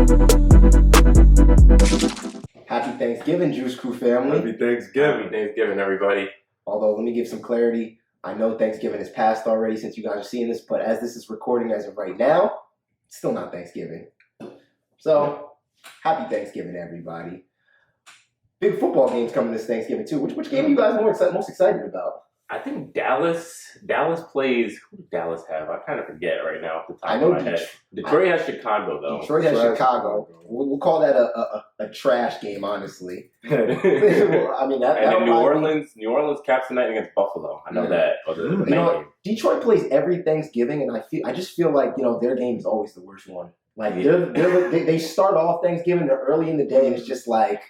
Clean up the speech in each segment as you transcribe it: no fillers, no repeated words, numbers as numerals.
Happy Thanksgiving, Juice Crew family. Happy Thanksgiving. Happy Thanksgiving, everybody. Although, let me give some clarity. I know Thanksgiving is past already since you guys are seeing this, but as this is recording as of right now, it's still not Thanksgiving. So, happy Thanksgiving, everybody. Big football games coming this Thanksgiving, too. Which game are you guys most excited about? I think Dallas plays. Who does Dallas have? I kind of forget right now off the top of my head. Detroit has Chicago, though. Detroit has Chicago. We'll call that a trash game, honestly. Well, I mean, and then New Orleans caps tonight against Buffalo. I know that. Detroit plays every Thanksgiving, and I just feel like their game is always the worst one. Like they start off Thanksgiving, they're early in the day, and it's just like.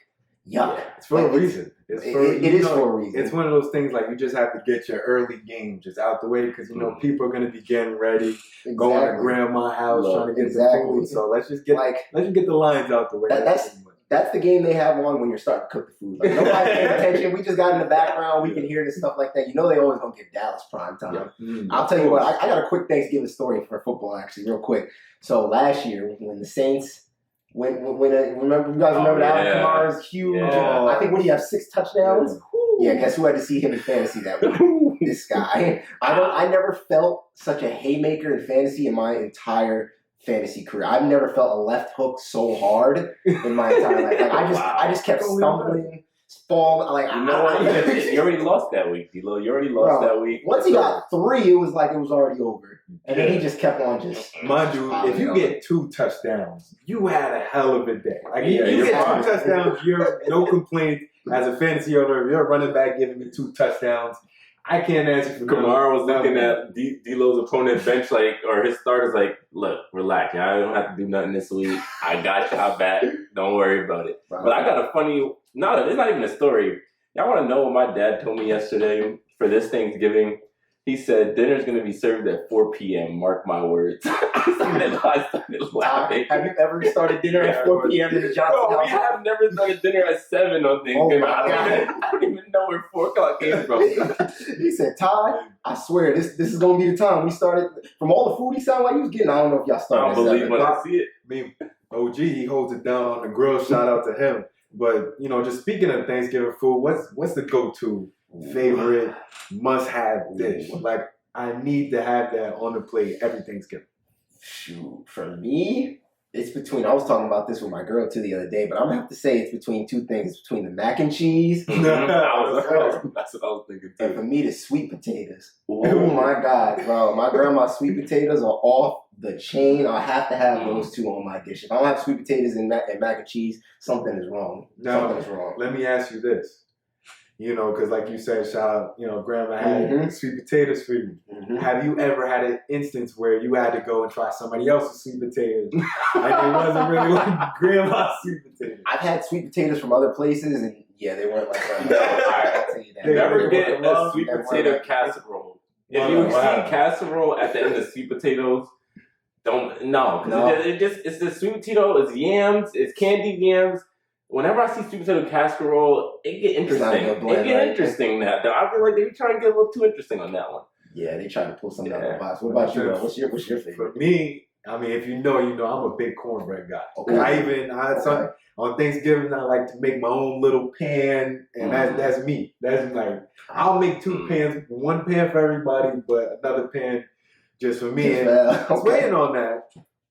Yuck. It's for a reason. It is for a reason. It's one of those things like you just have to get your early game just out the way because people are going to be getting ready, going to grandma's house trying to get the food. So let's just get the lines out the way. That's the game they have on when you're starting to cook the food. Like nobody paying attention. We just got in the background. We can hear this stuff like that. They always gonna give Dallas prime time. Yeah. I'll tell you what. I got a quick Thanksgiving story for football actually, real quick. So last year when the Saints. When you guys remember Alvin Kamara's huge? Yeah. I think what do you have 6 touchdowns? Yeah, guess who had to see him in fantasy that week? This guy. I never felt such a haymaker in fantasy in my entire fantasy career. I've never felt a left hook so hard in my entire life. Like I just kept stumbling. Falling, you already lost that week, D-Lo. You already lost that week. Once he got 3, it was like it was already over. And then he just kept on just... Mind you, if you get 2 touchdowns, you had a hell of a day. Like, you get 2 touchdowns, you're no complaint. As a fantasy owner, if you're a running back giving me 2 touchdowns, I can't answer for Kamara was looking at D-Lo's opponent bench, or his starters, like, look, relax. I don't have to do nothing this week. I got y'all back. Don't worry about it. Right. But I got a funny... No, it's not even a story. Y'all want to know what my dad told me yesterday for this Thanksgiving? He said dinner's going to be served at 4 p.m. Mark my words. I started laughing. Have you ever started dinner at 4 p.m. in the Johnson house? We have never started dinner at 7 on Thanksgiving. I don't even know where 4 o'clock came from. He said, Ty, I swear, this is going to be the time. We started, from all the food he sounded like he was getting, I don't know if y'all started I don't believe when I see it. I mean, OG, he holds it down on the grill. Shout out to him. But, just speaking of Thanksgiving food, what's the go-to favorite must-have dish? Like, I need to have that on the plate every Thanksgiving. Shoot, for me, it's between, I was talking about this with my girl too the other day, but I'm going to have to say it's between 2 things. It's between the mac and cheese. That's what I was thinking too. And for me, the sweet potatoes. Oh my God, bro. My grandma's sweet potatoes are off the chain. I have to have those 2 on my dish. If I don't have sweet potatoes and mac and cheese, something is wrong. Something is wrong. Let me ask you this. Because like you said, Grandma had sweet potatoes for you. Have you ever had an instance where you had to go and try somebody else's sweet potatoes and it wasn't really like Grandma's sweet potatoes? I've had sweet potatoes from other places, and they weren't like Grandma's. I'll tell you that. Never get a sweet potato casserole. If you see casserole at the end of sweet potatoes, it's the sweet potato, it's yams, it's candied yams. Whenever I see sweet potato casserole, it get interesting. Interesting now. I feel like they try to get a little too interesting on that one. Yeah, they trying to pull something out of the box. What about you, bro? What's your favorite? For me, I mean, if you know, I'm a big cornbread guy. Okay. On Thanksgiving, I like to make my own little pan, and that's me. That's like, I'll make 2 pans, 1 pan for everybody, but another pan just for me. Waiting on that.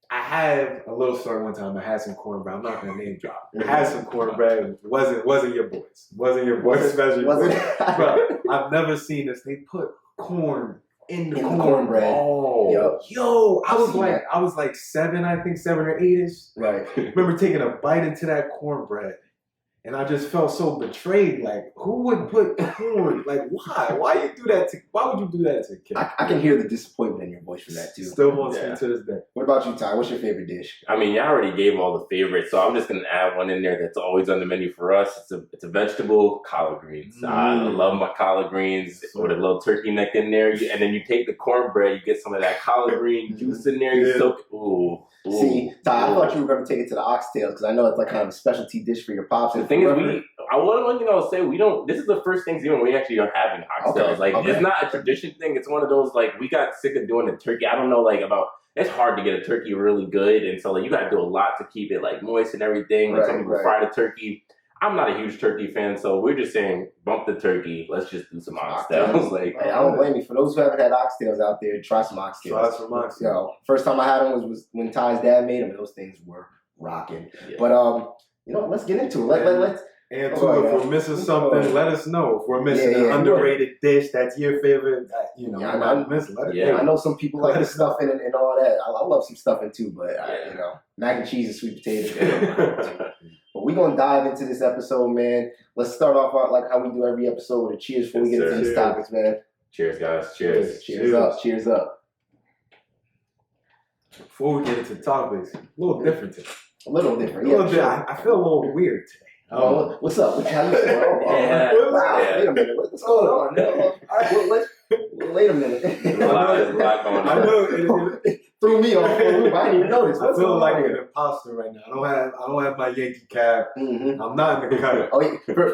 I had a little story one time. I had some cornbread. I'm not gonna name drop. I had some cornbread. It wasn't your boys. Wasn't your boys, especially. Bro, I've never seen this. They put corn in the cornbread. Oh, yo! I was like 7, I think 7 or 8ish. Right. Remember taking a bite into that cornbread. And I just felt so betrayed. Like, who would put corn? Like, why? Why would you do that to a kid? I can hear the disappointment in your voice from that too. Still wants me to this day. What about you, Ty? What's your favorite dish? I mean, y'all already gave all the favorites, so I'm just gonna add one in there that's always on the menu for us. It's a vegetable, collard greens. I love my collard greens with a little turkey neck in there, and then you take the cornbread, you get some of that collard green juice in there. You soak. Ooh. See, Ty, I thought you were going to take it to the oxtails because I know it's like kind of a specialty dish for your pops. The thing is, I want to say we don't. This is the first Thanksgiving we actually are having oxtails. It's not a tradition thing. It's one of those we got sick of doing the turkey. I don't know about. It's hard to get a turkey really good, and so you got to do a lot to keep it moist and everything. Some people fry the turkey. I'm not a huge turkey fan, so we're just saying bump the turkey. Let's just do some oxtails. Hey, I don't blame you. For those who haven't had oxtails out there, try some oxtails. First time I had them was when Ty's dad made them, and those things were rocking. Yeah. But let's get into it. Let's. And if we're missing something, let us know. If we're missing an underrated dish that's your favorite, I'm missing. I know some people like the stuffing and all that. I love some stuffing too, but mac and cheese and sweet potatoes. But we're gonna dive into this episode, man. Let's start off like how we do every episode with a cheers before we get into these topics, man. Cheers, guys. Cheers. Cheers up. Cheers up. Before we get into topics, a little different today. A little different. I feel a little weird today. What's up? How you feeling? Wait a minute. What's going on? Wait a minute. There's a lot going on. I know it threw me off. I didn't even notice. I feel like an imposter right now. I don't have my Yankee cap. Mm-hmm. I'm not in the cut.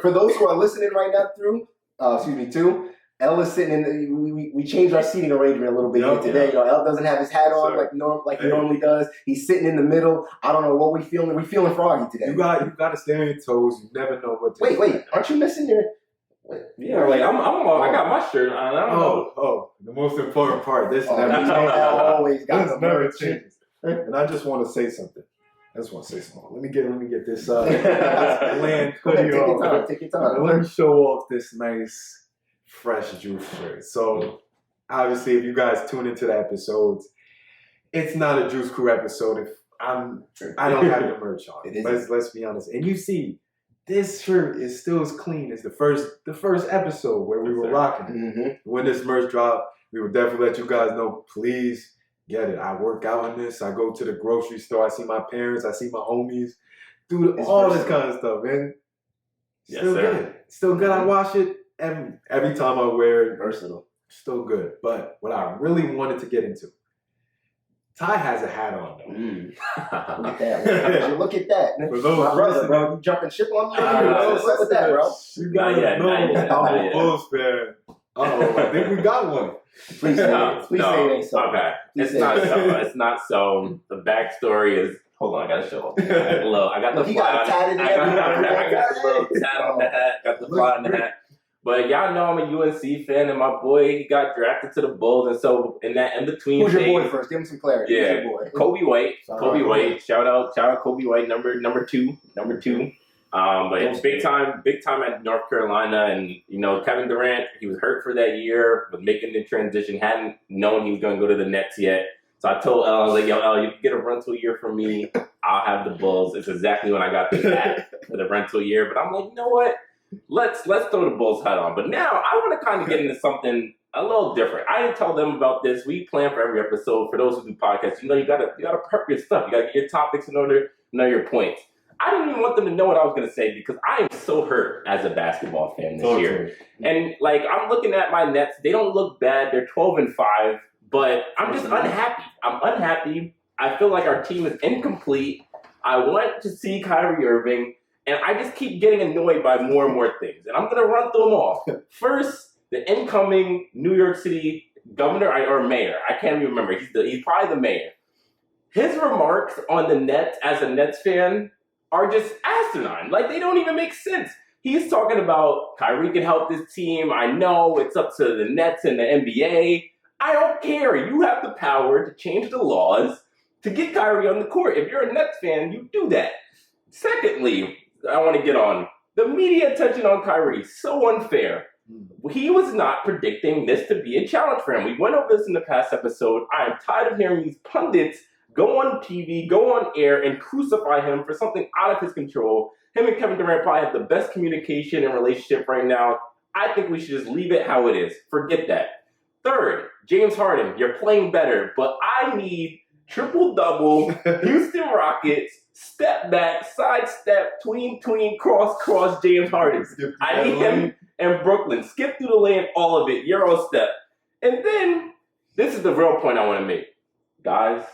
For those who are listening right now too. Elle is sitting in we changed our seating arrangement a little bit here today. Elle doesn't have his hat on like he normally does. He's sitting in the middle. I don't know what we feeling. We're feeling froggy today. You got to stay on your toes. You never know what to do. Wait. Aren't you missing your... Yeah, I got my shirt on. I don't know. Oh, the most important part. This always got the never changes. And I just want to say something. Let me get this land hoodie on. Take your time. Let me show off this nice fresh juice shirt. So obviously, if you guys tune into the episodes, it's not a Juice Crew episode if I don't have the merch on. Let's be honest. And you see, this shirt is still as clean as the first episode where we were rocking it. Mm-hmm. When this merch dropped, we would definitely let you guys know, please get it. I work out in this. I go to the grocery store. I see my parents. I see my homies. Do all this kind of stuff, man. Still good. I wash it every time I wear it. Versatile. Still good. But what I really wanted to get into, Ty has a hat on, though. Look at that. Look at that. For those my brother, bro. You jumping ship on me? What's with that, bro? You got to know I'm a Bulls fan. I think we got one. Please say it ain't so. Okay. It's not so. The backstory is... Hold on, I got to show up. I got the fly on the hat. I got the little tat on the hat. Got the fly on the hat. But y'all know I'm a UNC fan, and my boy, he got drafted to the Bulls, and so in that in-between Who's your boy first? Give him some clarity. Yeah, Who's your boy? Kobe White. Kobe White. Shout out Kobe White, number two. But it's big time at North Carolina, and Kevin Durant, he was hurt for that year, was making the transition, hadn't known he was going to go to the Nets yet. So I told Elle, I was like, Elle, you can get a rental year from me. I'll have the Bulls. It's exactly when I got the hat for the rental year. But I'm like, you know what? Let's throw the Bulls hat on. But now I want to kind of get into something a little different. I didn't tell them about this. We plan for every episode. For those who do podcasts, you gotta prep your stuff. You gotta get your topics in order, know your points. I didn't even want them to know what I was gonna say because I am so hurt as a basketball fan this year. And I'm looking at my Nets. They don't look bad. They're 12-5, but I'm just unhappy. I'm unhappy. I feel like our team is incomplete. I want to see Kyrie Irving. And I just keep getting annoyed by more and more things. And I'm going to run through them all. First, the incoming New York City governor or mayor. I can't even remember. He's probably the mayor. His remarks on the Nets as a Nets fan are just asinine. They don't even make sense. He's talking about Kyrie can help this team. I know it's up to the Nets and the NBA. I don't care. You have the power to change the laws to get Kyrie on the court. If you're a Nets fan, you do that. Secondly, I want to get on the media attention on Kyrie. So unfair. He was not predicting this to be a challenge for him. We went over this in the past episode. I am tired of hearing these pundits go on TV, go on air, and crucify him for something out of his control. Him and Kevin Durant probably have the best communication and relationship right now. I think we should just leave it how it is. Forget that. Third, James Harden, you're playing better, but I need triple-double, Houston Rockets, step back, sidestep, tween, cross, James Harden. I need him and Brooklyn. Skip through the lane, all of it, Euro step. And then, this is the real point I want to make. Guys,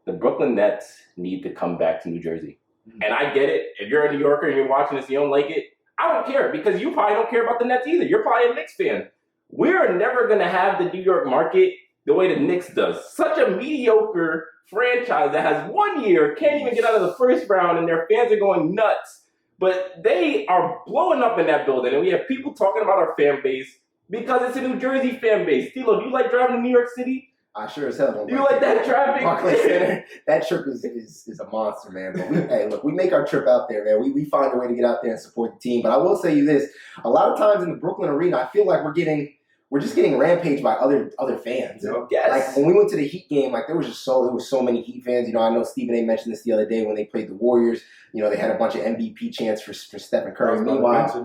the Brooklyn Nets need to come back to New Jersey. And I get it. If you're a New Yorker and you're watching this, you don't like it, I don't care because you probably don't care about the Nets either. You're probably a Knicks fan. We're never going to have the New York market the way the Knicks does. Such a mediocre franchise that has 1 year, can't even get out of the first round, and their fans are going nuts. But they are blowing up in that building, and we have people talking about our fan base because it's a New Jersey fan base. Stilo, do you like driving to New York City? I sure as hell don't. Do you like that traffic? Barclays Center, that trip is a monster, man. But we make our trip out there, man. We find a way to get out there and support the team. But I will say you this: a lot of times in the Brooklyn arena, I feel like we're just getting rampaged by other fans. Yes. Like when we went to the Heat game, like there was so many Heat fans. You know, I know Stephen A. mentioned this the other day when they played the Warriors. You know, they had a bunch of MVP chants for Stephen Curry. Meanwhile,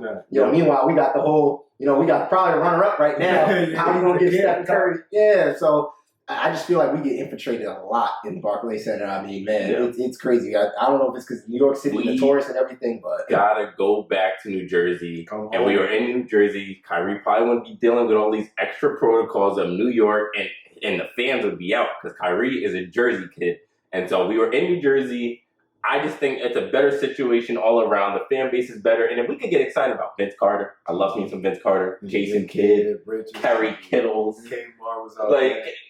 we got the whole, we got probably the runner-up right now. How you gonna get Stephen Curry? Yeah, so I just feel like we get infiltrated a lot in the Barclays Center. I mean, man, it's crazy. I don't know if it's because New York City, the tourists and everything, but gotta go back to New Jersey. And we were in New Jersey. Kyrie probably wouldn't be dealing with all these extra protocols of New York, and the fans would be out because Kyrie is a Jersey kid. And so we were in New Jersey. I just think it's a better situation all around. The fan base is better. And if we could get excited about Vince Carter, I love me some Vince Carter, Jason Kidd, Kerry Kittles. Kmart was out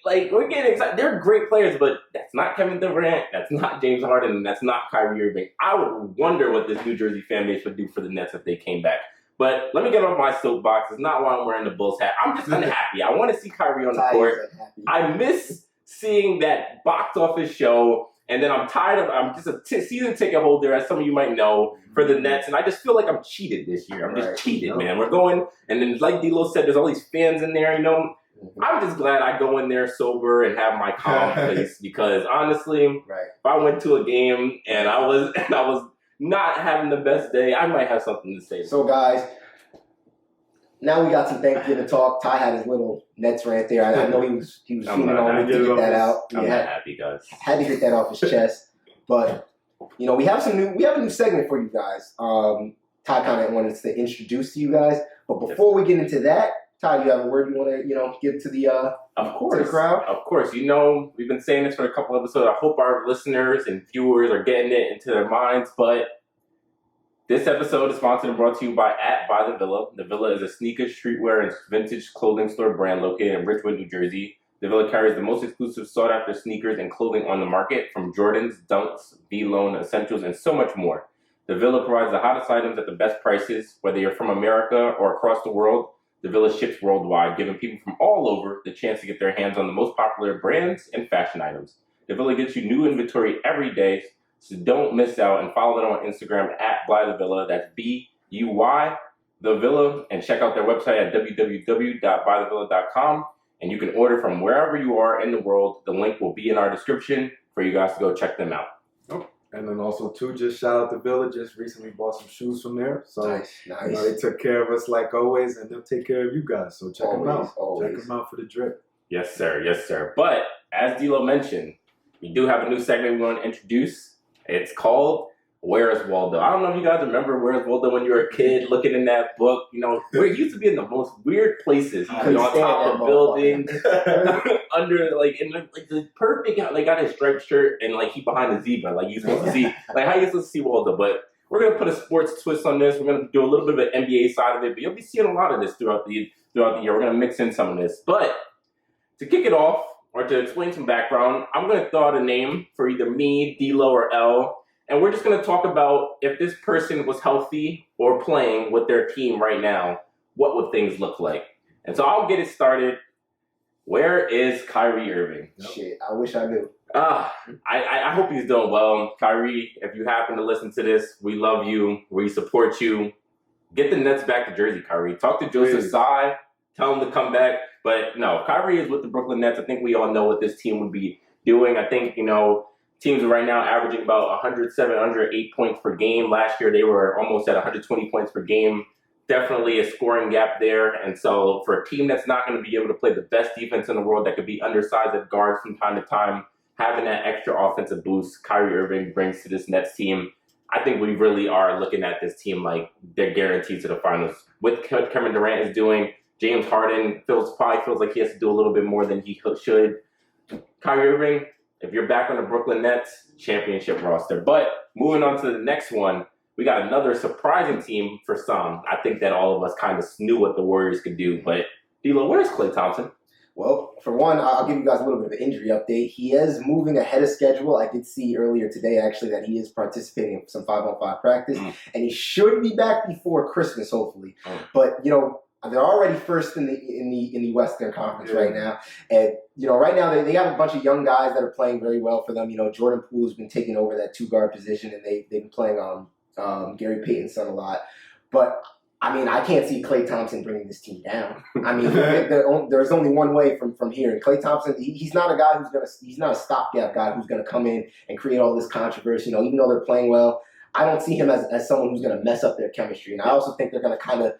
like we're getting excited. They're great players, but that's not Kevin Durant, that's not James Harden, and that's not Kyrie Irving. I would wonder what this New Jersey fan base would do for the Nets if they came back. But let me get off my soapbox. It's not why I'm wearing the Bulls hat. I'm just unhappy. I want to see Kyrie on the court. I miss seeing that box office show. And then I'm just a season ticket holder, as some of you might know, for the Nets. And I just feel like I'm cheated this year. I'm just cheated, man. We're going, and then like D'Lo said, there's all these fans in there, I'm just glad I go in there sober and have my calm place because honestly, if I went to a game and I was not having the best day, I might have something to say. So guys, now we got some Thanksgiving talk. Ty had his little Nets rant there. I know he was feeling on me to get that out. I'm not happy, guys. Had to get that off his chest. But we have a new segment for you guys. Ty kind of wanted to introduce to you guys. But before we get into that, Ty, you have a word you want to give to the to the crowd? Of course. We've been saying this for a couple episodes. I hope our listeners and viewers are getting it into their minds, but this episode is sponsored and brought to you by By the Villa. The Villa is a sneaker, streetwear, and vintage clothing store brand located in Richwood, New Jersey. The Villa carries the most exclusive, sought-after sneakers and clothing on the market, from Jordans, Dunks, V-Lone, Essentials, and so much more. The Villa provides the hottest items at the best prices, whether you're from America or across the world. The Villa ships worldwide, giving people from all over the chance to get their hands on the most popular brands and fashion items. The Villa gets you new inventory every day, so don't miss out, and follow them on Instagram @BuyTheVilla. That's BUY The Villa, and check out their website at www.buythevilla.com. And you can order from wherever you are in the world. The link will be in our description for you guys to go check them out. And then also too, just shout out the Villa. Just recently bought some shoes from there, so nice. They took care of us like always, and they'll take care of you guys. So check them out. Check them out for the drip. Yes, sir. Yes, sir. But as D'Lo mentioned, we do have a new segment we want to introduce. It's called Where's Waldo? I don't know if you guys remember Where's Waldo when you were a kid looking in that book. Where it used to be in the most weird places. On top of buildings, under in the perfect. They got his striped shirt and he behind the zebra. You're supposed to see how you supposed to see Waldo. But we're gonna put a sports twist on this. We're gonna do a little bit of an NBA side of it. But you'll be seeing a lot of this throughout the year. We're gonna mix in some of this. But to kick it off, or to explain some background, I'm going to throw out a name for either me, D'Lo, or L, and we're just going to talk about if this person was healthy or playing with their team right now, what would things look like? And so I'll get it started. Where is Kyrie Irving? Shit, I wish I knew. I hope he's doing well. Kyrie, if you happen to listen to this, we love you. We support you. Get the Nets back to Jersey, Kyrie. Talk to Joseph Tsai. Tell him to come back. But no, Kyrie is with the Brooklyn Nets. I think we all know what this team would be doing. I think, teams are right now averaging about 107, 108 points per game. Last year, they were almost at 120 points per game. Definitely a scoring gap there. And so for a team that's not going to be able to play the best defense in the world, that could be undersized at guards from time to time, having that extra offensive boost Kyrie Irving brings to this Nets team, I think we really are looking at this team like they're guaranteed to the finals. With what Kevin Durant is doing, James Harden probably feels like he has to do a little bit more than he should. Kyrie Irving, if you're back on the Brooklyn Nets, championship roster. But moving on to the next one, we got another surprising team for some. I think that all of us kind of knew what the Warriors could do. But, D'Lo, where's Klay Thompson? Well, for one, I'll give you guys a little bit of an injury update. He is moving ahead of schedule. I did see earlier today, actually, that he is participating in some 5-on-5 practice. And he should be back before Christmas, hopefully. But, they're already first in the Western Conference right now. And, right now they have a bunch of young guys that are playing very well for them. Jordan Poole's been taking over that two-guard position, and they've been playing on Gary Payton's son a lot. But, I can't see Klay Thompson bringing this team down. There's only one way from here. And Klay Thompson, he's not a guy he's not a stopgap guy who's going to come in and create all this controversy. Even though they're playing well, I don't see him as someone who's going to mess up their chemistry. And I also think they're going to kind of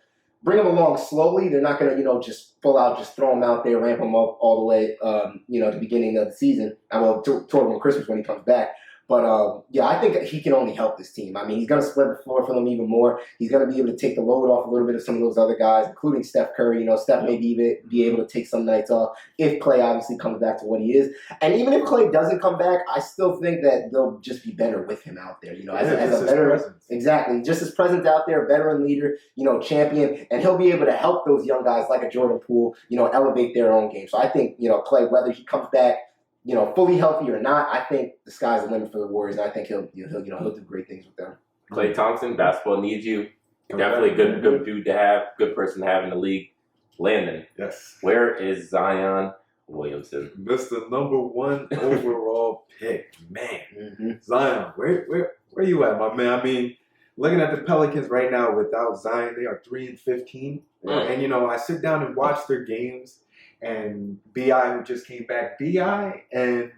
bring him along slowly. They're not going to, just full out, just throw him out there, ramp him up all the way, to the beginning of the season. Toward Christmas when he comes back. But, I think he can only help this team. He's going to spread the floor for them even more. He's going to be able to take the load off a little bit of some of those other guys, including Steph Curry. Steph may be able to take some nights off if Klay obviously comes back to what he is. And even if Klay doesn't come back, I still think that they'll just be better with him out there. As a veteran. Exactly. Just his presence out there, veteran leader, champion. And he'll be able to help those young guys like a Jordan Poole, elevate their own game. So I think, Klay, whether he comes back, fully healthy or not, I think the sky's the limit for the Warriors, and I think he'll do great things with them. Klay Thompson, basketball needs you. Definitely good dude to have, good person to have in the league. Landon. Yes. Where is Zion Williamson? Mr. number 1 overall pick. Man. Zion, where you at, my man? Looking at the Pelicans right now without Zion, they are 3-15. And I sit down and watch their games. And B.I., who just came back, B.I. and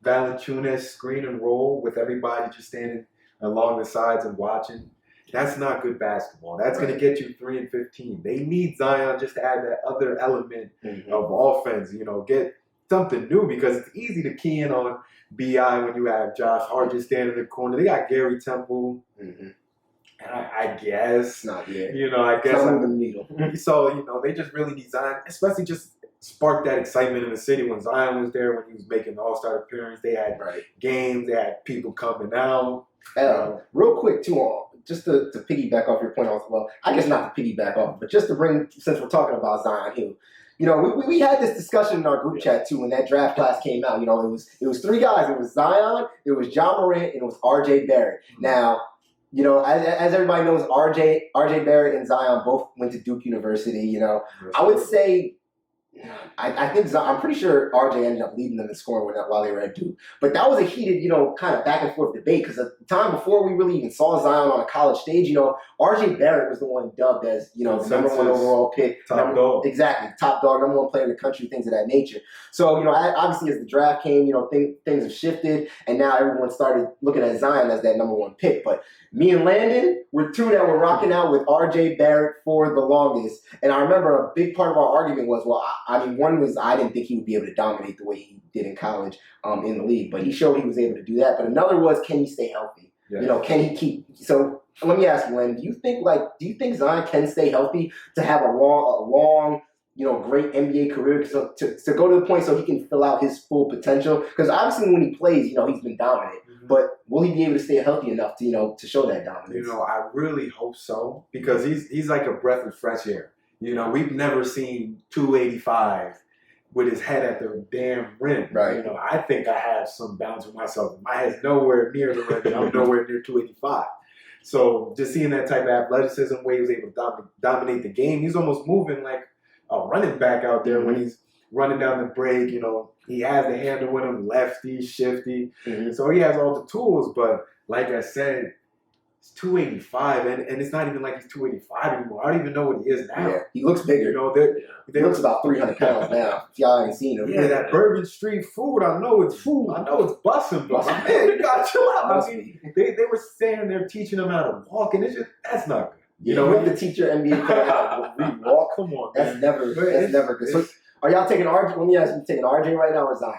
Valanciunas screen and roll with everybody just standing along the sides and watching. That's not good basketball. That's going to get you 3-15. They need Zion just to add that other element of offense, get something new, because it's easy to key in on B.I. when you have Josh Hart just standing in the corner. They got Gary Temple. And I guess, not yet. I guess. Not moving the needle. So, they just really need Zion, especially just sparked that excitement in the city when Zion was there, when he was making the All-Star appearance. They had games, they had people coming out. Real quick, too, just to piggyback off your point, I guess not to piggyback off, but just to bring, since we're talking about Zion Hill, we had this discussion in our group chat, too, when that draft class came out. It was 3 guys. It was Zion, it was Ja Morant, and it was R.J. Barrett. Now, as everybody knows, R.J. Barrett and Zion both went to Duke University. I would say, I think I'm pretty sure RJ ended up leading them in scoring while they were at Duke. But that was a heated, kind of back and forth debate, because at the time before we really even saw Zion on a college stage, RJ Barrett was the one dubbed as, the number 1 overall pick. Top dog. Exactly. Top dog, number 1 player in the country, things of that nature. So, obviously as the draft came, things have shifted, and now everyone started looking at Zion as that number 1 pick. But me and Landon were 2 that were rocking out with RJ Barrett for the longest. And I remember a big part of our argument was, one was I didn't think he would be able to dominate the way he did in college in the league. But he showed he was able to do that. But another was, can he stay healthy? Yeah. Can he keep... So let me ask you, Landon, do you think Zion can stay healthy to have a long great NBA career, to go to the point so he can fill out his full potential? Because obviously when he plays, he's been dominant. But will he be able to stay healthy enough to show that dominance? I really hope so, because he's like a breath of fresh air. We've never seen 285 with his head at the damn rim. Right. I think I have some bounce with myself. My head's nowhere near the rim, and I'm nowhere near 285. So just seeing that type of athleticism where he was able to dominate the game, he's almost moving like a running back out there when he's running down the break. He has the handle with him, lefty, shifty. So he has all the tools, but like I said, it's 285, and it's not even like he's 285 anymore. I don't even know what he is now. Yeah, he looks bigger. He looks about 300 pounds now. If y'all ain't seen him. Yeah, that Bourbon Street food, I know it's food. I know it's busting, but man, you got to chill out. They were saying they're teaching him how to walk, and that's not good. With the teacher NBA player how to walk, come on. That's never good. So, are y'all taking RJ? Let me ask you, taking RJ right now or Zion?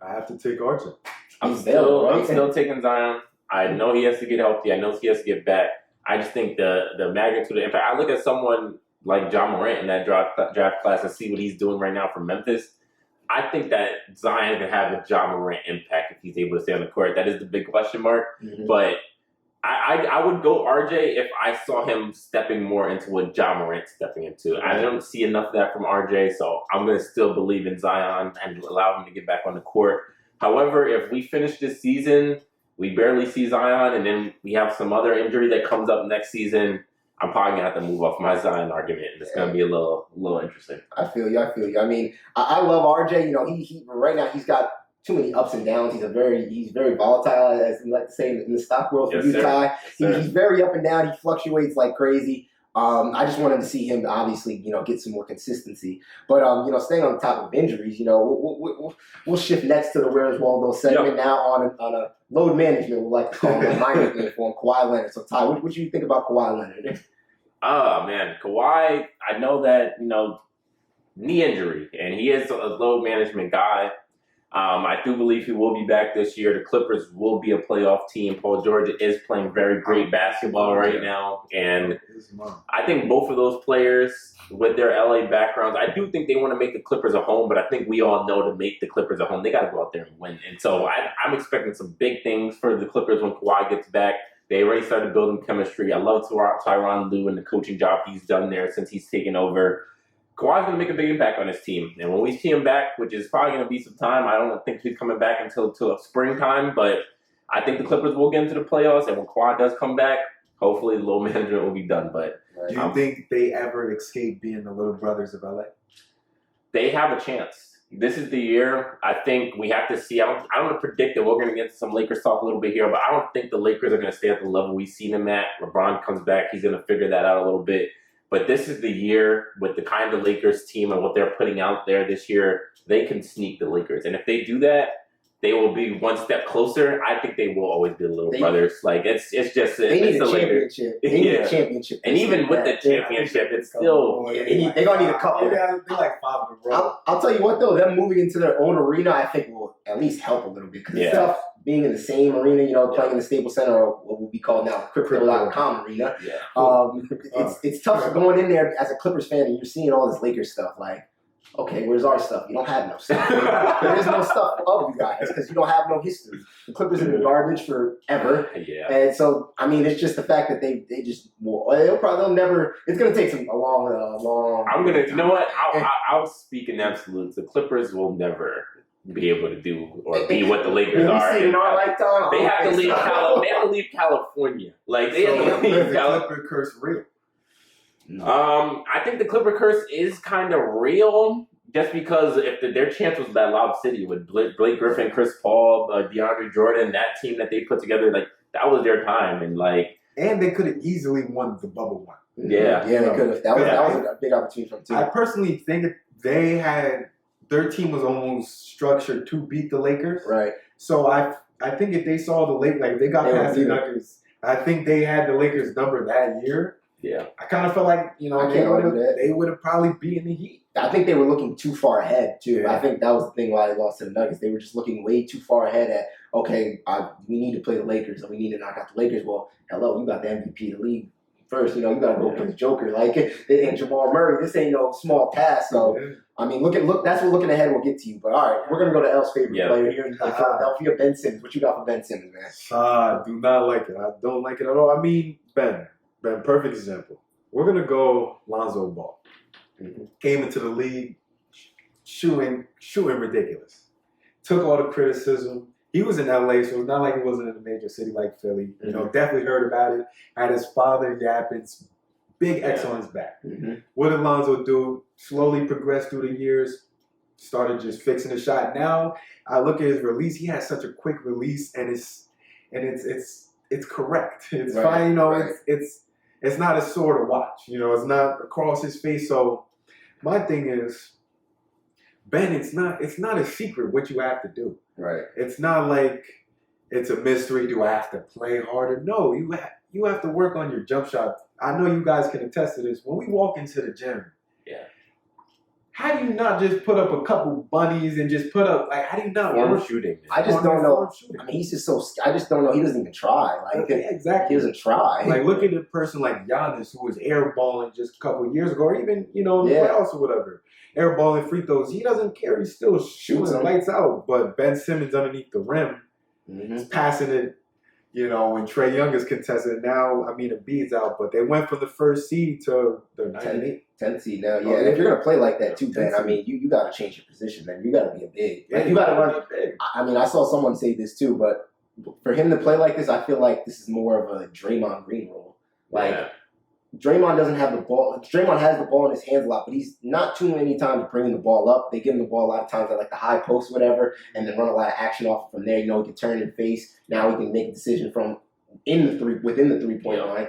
I have to take RJ. I'm still taking Zion. I know he has to get healthy. I know he has to get back. I just think the magnitude of impact. I look at someone like Ja Morant in that draft class and see what he's doing right now for Memphis. I think that Zion can have a Ja Morant impact if he's able to stay on the court. That is the big question mark. But I would go RJ if I saw him stepping more into what Ja Morant's stepping into. I don't see enough of that from RJ, so I'm going to still believe in Zion and allow him to get back on the court. However, if we finish this season, we barely see Zion, and then we have some other injury that comes up next season, I'm probably going to have to move off my Zion argument, and it's going to be a little interesting. I feel you. I mean, I love RJ. You know, he right now he's got too many ups and downs. He's very volatile, as we like to say in the stock world for Utah. He's very up and down. He fluctuates like crazy. I just wanted to see him obviously, get some more consistency. But staying on top of injuries, we'll shift next to the Where's Waldo segment now on a load management. We like to call it a minor thing for him, Kawhi Leonard. So Ty, what do you think about Kawhi Leonard? Oh man, Kawhi. I know that knee injury, and he is a load management guy. I do believe he will be back this year. The Clippers will be a playoff team. Paul George is playing very great basketball right now. And I think both of those players, with their LA backgrounds, I do think they want to make the Clippers a home, but I think we all know to make the Clippers a home, they got to go out there and win. And so I'm expecting some big things for the Clippers when Kawhi gets back. They already started building chemistry. I love Tyronn Lue and the coaching job he's done there since he's taken over. Kawhi's going to make a big impact on his team. And when we see him back, which is probably going to be some time, I don't think he's coming back until springtime, but I think the Clippers will get into the playoffs. And when Kawhi does come back, hopefully the low management will be done. But do you think they ever escape being the little brothers of LA? They have a chance. This is the year. I think we have to see. I don't want to predict that we're going to get some Lakers talk a little bit here, but I don't think the Lakers are going to stay at the level we've seen them at. LeBron comes back. He's going to figure that out a little bit. But this is the year with the kind of Lakers team and what they're putting out there this year, they can sneak the Lakers. And if they do that, they will be one step closer. I think they will always be the little brothers. Like it's just they need a championship. They need a championship. And even with the championship, it's still they're gonna need a couple. They're like 5 in a row. I'll tell you what though, them moving into their own arena, I think will at least help a little bit because it's tough being in the same arena, playing in the Staples Center or what will be called now Crypto.com arena. Yeah. It's tough going in there as a Clippers fan and you're seeing all this Lakers stuff like. Okay, where's our stuff? You don't have no stuff. There is no stuff of you guys because you don't have no history. The Clippers have been garbage forever. Yeah. And so, I mean, it's just the fact that they just, they'll never, it's going to take a long. I'm going to, you know what? I'll speak in absolutes. The Clippers will never be able to do or be what the Lakers are. In our lifetime? They have to leave California. Like, they have to leave California. Clipper curse real. I think the Clipper curse is kind of real just because if their chance was that Lob City with Blake Griffin, Chris Paul, DeAndre Jordan, that team that they put together, like that was their time. And they could have easily won the bubble one. Yeah. Yeah, they could have. That was a big opportunity for them too. I personally think their team was almost structured to beat the Lakers. Right. So I think if they saw the Lakers, like if they got past the Lakers, I think they had the Lakers number that year. Yeah, I kind of felt like they would have probably beaten the Heat. I think they were looking too far ahead too. Yeah. I think that was the thing why they lost to the Nuggets. They were just looking way too far ahead at we need to play the Lakers and we need to knock out the Lakers. Well, hello, you got the MVP of the league first. You got to go play the Joker. And Jamal Murray. This ain't no small task. So I mean, look. That's what looking ahead will get to you. But all right, we're gonna go to L's favorite player here in Philadelphia, Ben Simmons. What you got for Ben Simmons, man? Do not like it. I don't like it at all. I mean, Ben, perfect example. We're going to go Lonzo Ball. Came into the league shooting ridiculous. Took all the criticism. He was in LA, so it's not like he wasn't in a major city like Philly. Definitely heard about it. Had his father yapping. Big X on his back. What did Lonzo do? Slowly progressed through the years. Started just fixing the shot. Now, I look at his release. He has such a quick release, and it's correct. It's fine. It's not a sore to watch. It's not across his face. So my thing is, Ben, it's not a secret what you have to do. Right. It's not like it's a mystery. Do I have to play harder? No, you have to work on your jump shot. I know you guys can attest to this. When we walk into the gym, how do you not just put up a couple bunnies and just put up how do you not form shooting? I just don't know. I mean, he's just so. I just don't know. He doesn't even try. Exactly. He doesn't try. Look at a person like Giannis who was airballing just a couple of years ago, or even in the playoffs or whatever. Airballing free throws. He doesn't care. He still shoots and lights out. But Ben Simmons underneath the rim, is passing it. You know, when Trae Young is contested now, I mean, Embiid's out, but they went from the first seed to the 10th seed now. Yeah, and if you're gonna play like that too, Ben, I mean, you got to change your position, man. You got to be a big. Like, you got to run big. I mean, I saw someone say this too, but for him to play like this, I feel like this is more of a Draymond Green role. Like, Draymond doesn't have the ball. Draymond has the ball in his hands a lot, but he's not too many times bringing the ball up. They give him the ball a lot of times at like the high post, whatever, and then run a lot of action off from there. You know, he can turn and face. Now he can make a decision from within the 3-point line,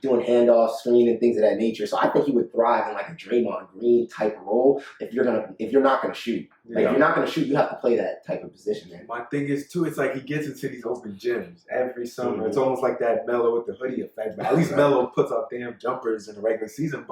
doing handoffs, screen, and things of that nature. So I think he would thrive in like a Draymond Green type role if you're not gonna shoot. Like if you're not gonna shoot, you have to play that type of position, man. My thing is too, it's like he gets into these open gyms every summer. Mm-hmm. It's almost like that Melo with the hoodie effect. But at least Melo puts up damn jumpers in the regular season,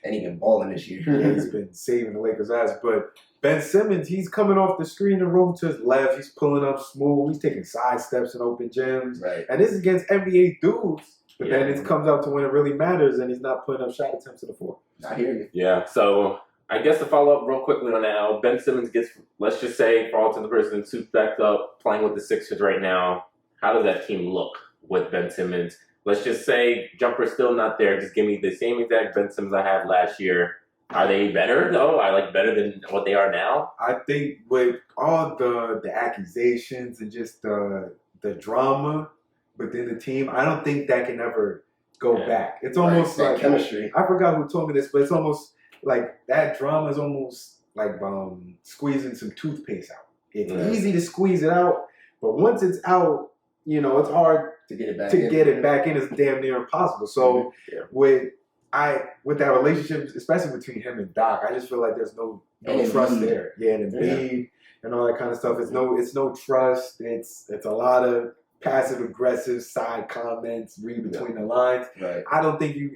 and he been balling this year. He's been saving the Lakers' ass. But Ben Simmons, he's coming off the screen and roll to his left. He's pulling up smooth. He's taking side steps in open gyms. Right. And this is against NBA dudes. But then it comes out to when it really matters, and he's not putting up shot attempts to the floor. I hear you. Yeah. So I guess to follow up real quickly on that, Ben Simmons gets, let's just say, for all intents and purposes, suits back up, playing with the Sixers right now. How does that team look with Ben Simmons? Let's just say jumper's still not there. Just give me the same exact Ben Simmons I had last year. Are they better, though? I like better than what they are now? I think with all the accusations and just the drama within the team, I don't think that can ever go back. It's almost like chemistry. I forgot who told me this, but it's almost like that drama is almost like squeezing some toothpaste out. It's easy to squeeze it out, but once it's out, you know, it's hard to get it back in. It's damn near impossible. So with that relationship, especially between him and Doc, I just feel like there's no trust there. Yeah, and Embiid and all that kind of stuff. It's no trust. It's a lot of passive aggressive side comments, read between the lines. Right. I don't think you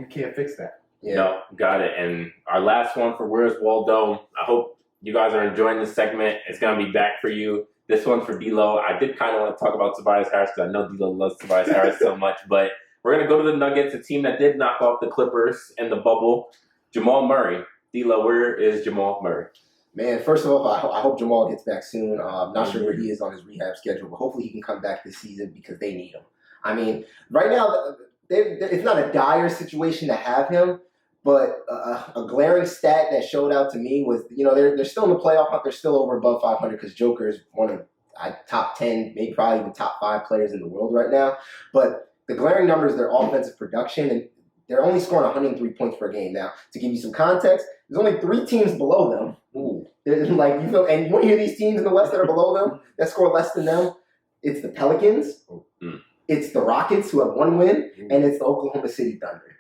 can't fix that. Yeah. No, got it. And our last one for Where's Waldo? I hope you guys are enjoying this segment. It's going to be back for you. This one's for D-Lo. I did kind of want to talk about Tobias Harris because I know D-Lo loves Tobias Harris so much, but we're going to go to the Nuggets, a team that did knock off the Clippers in the bubble. Jamal Murray. D-Lo, where is Jamal Murray? Man, first of all, I hope Jamal gets back soon. I'm not sure where he is on his rehab schedule, but hopefully he can come back this season because they need him. I mean, right now, it's not a dire situation to have him, but a glaring stat that showed out to me was, you know, they're still in the playoff hunt. They're still over above 500 because Joker is one of top 10, maybe probably even top 5 players in the world right now. But the glaring numbers, their offensive production, and they're only scoring 103 points per game. Now, to give you some context, there's only 3 teams below them. Ooh. Like, you feel, and when you hear these teams in the West that are below them that score less than them, it's the Pelicans, it's the Rockets who have 1 win, and it's the Oklahoma City Thunder.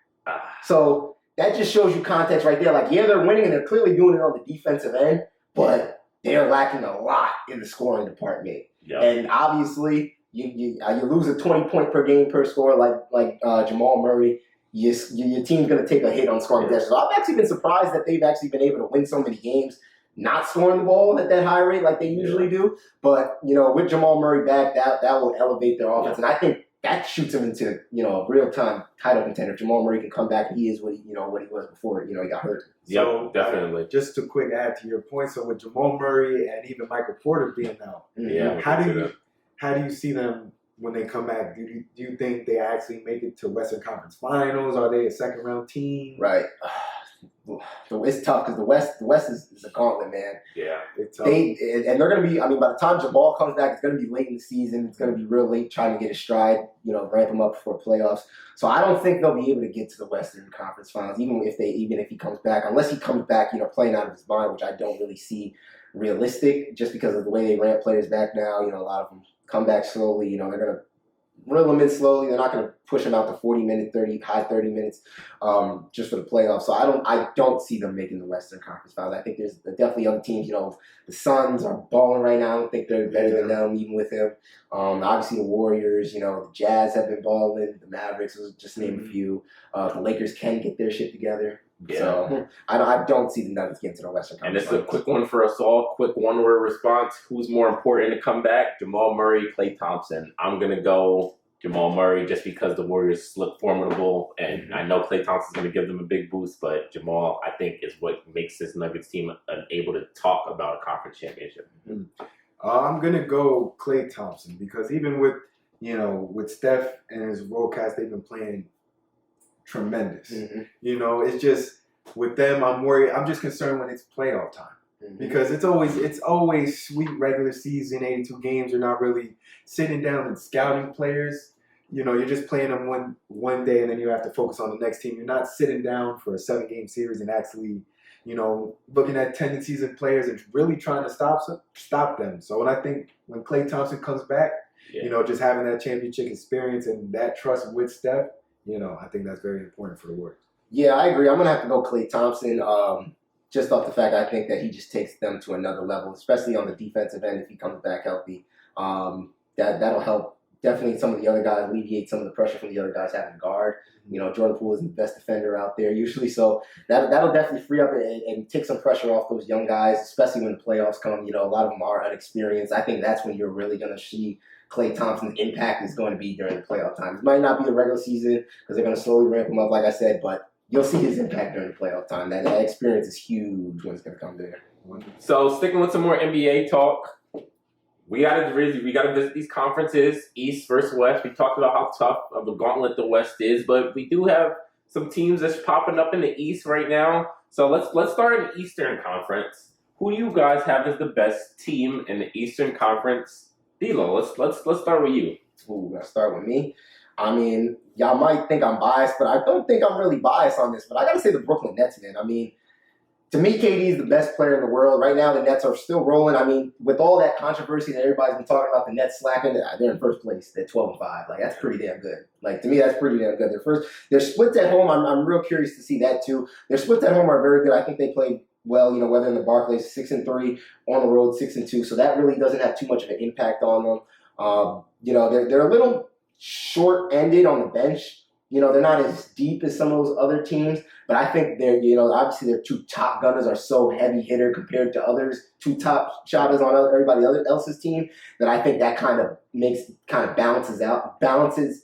So that just shows you context right there. Like, yeah, they're winning and they're clearly doing it on the defensive end, but they're lacking a lot in the scoring department. Yep. And obviously, you lose a 20-point per game per score like Jamal Murray. Your team's going to take a hit on scoring possessions. So I've actually been surprised that they've actually been able to win so many games not scoring the ball at that high rate like they usually do. But, you know, with Jamal Murray back, that will elevate their offense. And I think that shoots him into, you know, a real-time title contender. If Jamal Murray can come back, he is what he was before, you know, he got hurt. So, definitely. Just to quick add to your point, so with Jamal Murray and even Michael Porter being out, how do you see them when they come back? Do you think they actually make it to Western Conference Finals? Are they a second-round team? Right. It's tough because the West is a gauntlet, man. Yeah, it's tough. And they're going to be, I mean, by the time Jamal comes back, it's going to be late in the season. It's going to be real late trying to get his stride, you know, ramp him up for playoffs. So I don't think they'll be able to get to the Western Conference Finals, even if he comes back, unless he comes back, you know, playing out of his mind, which I don't really see realistic just because of the way they ramp players back now. You know, a lot of them come back slowly. You know, they're going to reel them in slowly. They're not going to push them out to 40-minute, high 30 minutes just for the playoffs. So I don't see them making the Western Conference Finals. I think there's definitely other teams. You know, the Suns are balling right now. I don't think they're better than them, even with him. Obviously, the Warriors, you know, the Jazz have been balling. The Mavericks, just name a few. The Lakers can get their shit together. Yeah. So I don't see the Nuggets getting to the Western Conference. And it's a quick one for us all. Quick one-word response. Who's more important to come back? Jamal Murray, Klay Thompson. I'm going to go Jamal Murray just because the Warriors look formidable. And I know Klay Thompson's going to give them a big boost, but Jamal, I think, is what makes this Nuggets team able to talk about a conference championship. I'm going to go Klay Thompson because even with, with Steph and his role cast, they've been playing tremendous. Mm-hmm. It's just with them, I'm worried. I'm just concerned when it's playoff time. Because it's always sweet regular season, 82 games. You're not really sitting down and scouting players. You're just playing them one day, and then you have to focus on the next team. You're not sitting down for a 7-game series and actually, looking at tendencies in players and really trying to stop them. So when I think when Klay Thompson comes back, just having that championship experience and that trust with Steph, I think that's very important for the Warriors. Yeah, I agree. I'm gonna have to go Klay Thompson. Just off the fact I think that he just takes them to another level, especially on the defensive end if he comes back healthy. That'll help definitely some of the other guys, alleviate some of the pressure from the other guys having to guard. Jordan Poole is the best defender out there usually, so that'll definitely free up and take some pressure off those young guys, especially when the playoffs come. A lot of them are unexperienced. I think that's when you're really going to see Klay Thompson's impact is going to be during the playoff times. It might not be the regular season because they're going to slowly ramp him up, like I said, but you'll see his impact during the playoff time. That experience is huge when it's going to come there. So sticking with some more NBA talk, we gotta visit these conferences, East versus West. We talked about how tough of a gauntlet the West is, but we do have some teams that's popping up in the East right now. So let's start in the Eastern Conference. Who do you guys have as the best team in the Eastern Conference? D'Lo, let's start with you. Ooh, gonna start with me. I mean, y'all might think I'm biased, but I don't think I'm really biased on this. But I gotta say the Brooklyn Nets, man. I mean, to me, KD is the best player in the world. Right now, the Nets are still rolling. I mean, with all that controversy that everybody's been talking about, the Nets slacking, they're in first place. They're 12-5. Like, that's pretty damn good. Like, to me, that's pretty damn good. Their splits at home, I'm real curious to see that, too. Their splits at home are very good. I think they played well, whether in the Barclays, 6-3, on the road, 6-2. So that really doesn't have too much of an impact on them. They're a little short-ended on the bench. They're not as deep as some of those other teams, but I think they're, obviously their two top gunners are so heavy hitter compared to others, two top shotters on everybody else's team, that I think that kind of balances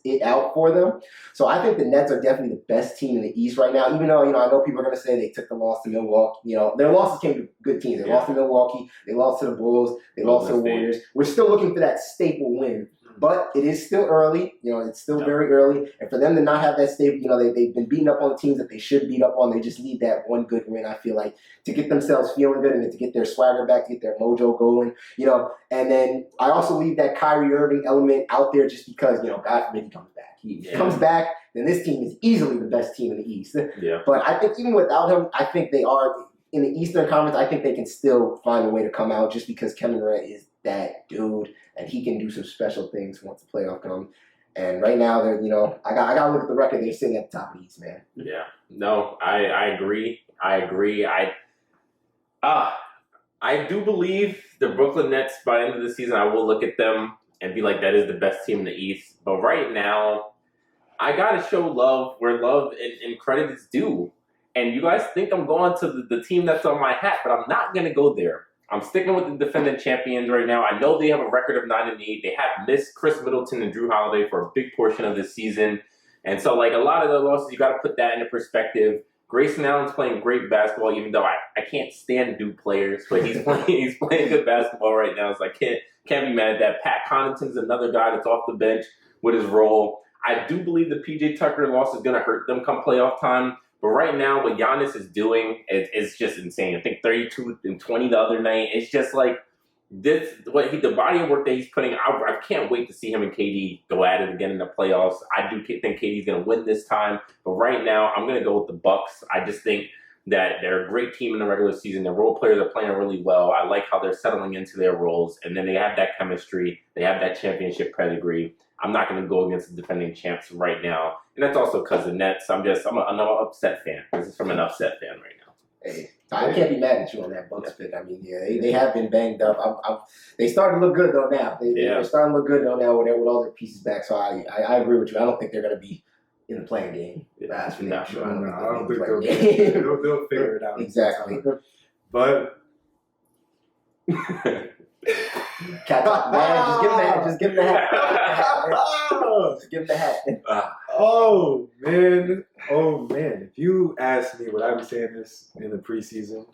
it out for them. So I think the Nets are definitely the best team in the East right now, even though, I know people are going to say they took the loss to Milwaukee. Their losses came to good teams. They lost to Milwaukee, they lost to the Bulls, they lost to the Warriors. We're still looking for that staple win. But it is still early. It's still very early. And for them to not have that staple, they've been beating up on teams that they should beat up on. They just need that one good win, I feel like, to get themselves feeling good and to get their swagger back, to get their mojo going, And then I also leave that Kyrie Irving element out there just because, God forbid he comes back. He comes back, then this team is easily the best team in the East. Yeah. But I think even without him, I think they are, in the Eastern Conference, I think they can still find a way to come out just because Kevin Durant is that dude, and he can do some special things once the playoff comes. And right now, they're I got to look at the record. They're sitting at the top of the East, man. Yeah, no, I agree. I do believe the Brooklyn Nets by the end of the season, I will look at them and be like, that is the best team in the East. But right now, I got to show love where love and credit is due. And you guys think I'm going to the team that's on my hat, but I'm not going to go there. I'm sticking with the defending champions right now. I know they have a record of 9-8. They have missed Chris Middleton and Drew Holiday for a big portion of this season. And so, a lot of the losses, you got to put that into perspective. Grayson Allen's playing great basketball, even though I can't stand Duke players, but he's playing good basketball right now, so I can't be mad at that. Pat Connaughton's another guy that's off the bench with his role. I do believe the P.J. Tucker loss is going to hurt them come playoff time. But right now, what Giannis is doing is just insane. I think 32 and 20 the other night. It's just like this. The body of work that he's putting out. I can't wait to see him and KD go at it again in the playoffs. I do think KD's going to win this time. But right now, I'm going to go with the Bucks. I just think that they're a great team in the regular season. Their role players are playing really well. I like how they're settling into their roles, and then they have that chemistry. They have that championship pedigree. I'm not going to go against the defending champs right now. And that's also because of Nets. I'm an upset fan. This is from an upset fan right now. Hey, I can't be mad at you on that Bucks pick. I mean, they have been banged up. They starting to look good, though, now. They're starting to look good, though, now with all their pieces back. So I agree with you. I don't think they're going to be in the playing game. That's for damn sure. I don't think they'll figure it out. Exactly. But... Cat talk, man. Just give him the hat. Just give him the hat. Oh man. If you asked me would I be saying this in the preseason,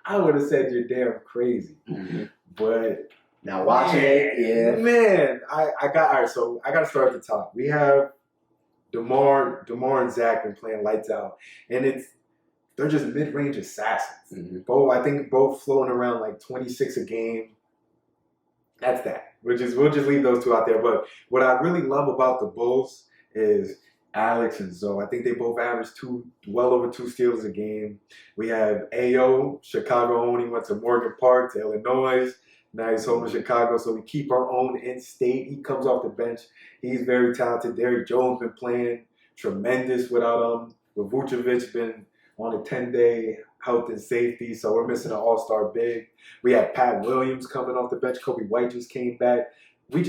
I would have said you're damn crazy. Mm-hmm. But Now watching it, Man, I got all right. So I got to start at the top. We have DeMar and Zach been playing lights out, and they're just mid-range assassins. Mm-hmm. I think both floating around like 26 a game. That's that. We'll just leave those two out there. But what I really love about the Bulls is Alex and Zoe. I think they both average well over 2 steals a game. We have Ayo, Chicago own. He went to Morgan Park to Illinois. Now he's home in Chicago, so we keep our own in-state. He comes off the bench. He's very talented. Derrick Jones been playing tremendous without him. Vucevic been on a 10-day health and safety, so we're missing an all-star big. We have Pat Williams coming off the bench. Kobe White just came back. Big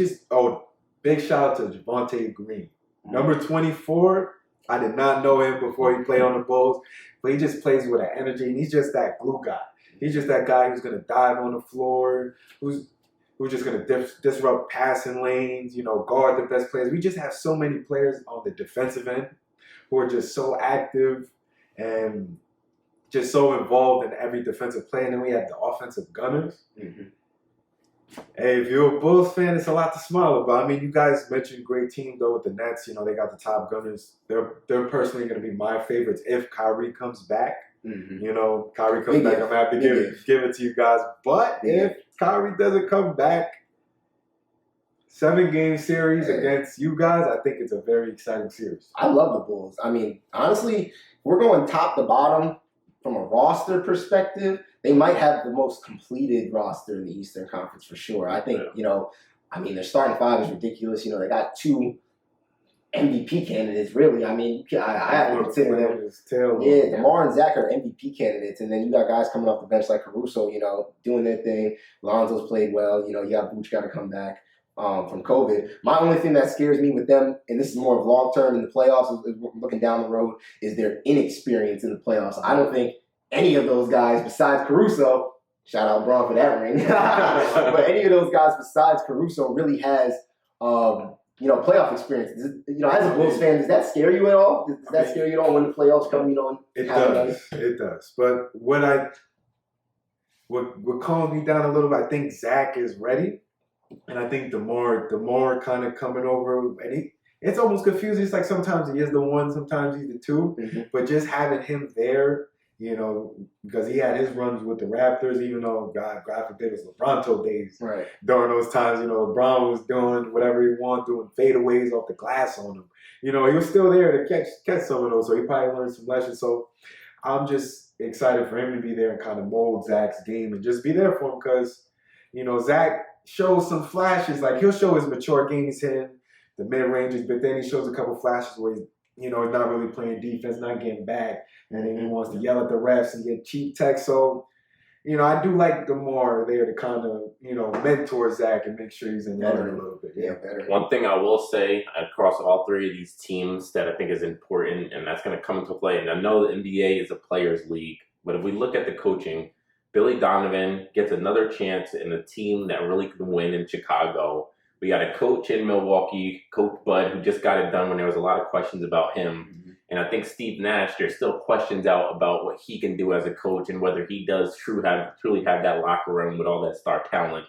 shout out to Javonte Green. Number 24, I did not know him before he played on the Bulls, but he just plays with an energy, and he's just that glue guy. He's just that guy who's going to dive on the floor, who's just going to disrupt passing lanes, guard the best players. We just have so many players on the defensive end who are just so active and just so involved in every defensive play. And then we have the offensive gunners. Mm-hmm. Hey, if you're a Bulls fan, it's a lot to smile about. I mean, you guys mentioned great team, though, with the Nets. They got the top gunners. They're personally going to be my favorites if Kyrie comes back. Mm-hmm. Kyrie comes back, I'm happy to give it to you guys. But if Kyrie doesn't come back, 7-game series against you guys, I think it's a very exciting series. I love the Bulls. I mean, honestly, we're going top to bottom from a roster perspective. They might have the most completed roster in the Eastern Conference for sure. I think, their starting five is ridiculous. They got 2 MVP candidates, really. I mean, I have to consider them. DeMar and Zach are MVP candidates, and then you got guys coming off the bench like Caruso, doing their thing. Lonzo's played well. You got Vooch got to come back from COVID. My only thing that scares me with them, and this is more of long term in the playoffs, looking down the road, is their inexperience in the playoffs. I don't think any of those guys besides Caruso, shout out Bron for that ring, but any of those guys besides Caruso really has playoff experience. As a Bulls fan, does that scare you at all? Does that scare you at all when the playoffs come? It does. It does. But what calms me down a little bit, I think Zach is ready, and I think the more kind of coming over, and it's almost confusing. It's like sometimes he is the 1, sometimes he's the 2, mm-hmm. But just having him there. Because he had his runs with the Raptors, even though, God forbid, it was LeBron days. Right. During those times, LeBron was doing whatever he wanted, doing fadeaways off the glass on him. He was still there to catch some of those, so he probably learned some lessons. So I'm just excited for him to be there and kind of mold Zach's game and just be there for him because, Zach shows some flashes. Like, he'll show his mature game he's hitting, the mid-ranges, but then he shows a couple flashes where he's not really playing defense, not getting back, and then he wants to yell at the refs and get cheap texts. So, I do like DeMar there to kind of, mentor Zach and make sure he's in there a little bit. Yeah, better. One thing I will say across all 3 of these teams that I think is important, and that's going to come into play, and I know the NBA is a players' league, but if we look at the coaching, Billy Donovan gets another chance in a team that really could win in Chicago. We got a coach in Milwaukee, Coach Bud, who just got it done when there was a lot of questions about him. Mm-hmm. And I think Steve Nash, there's still questions out about what he can do as a coach and whether he does truly have that locker room with all that star talent.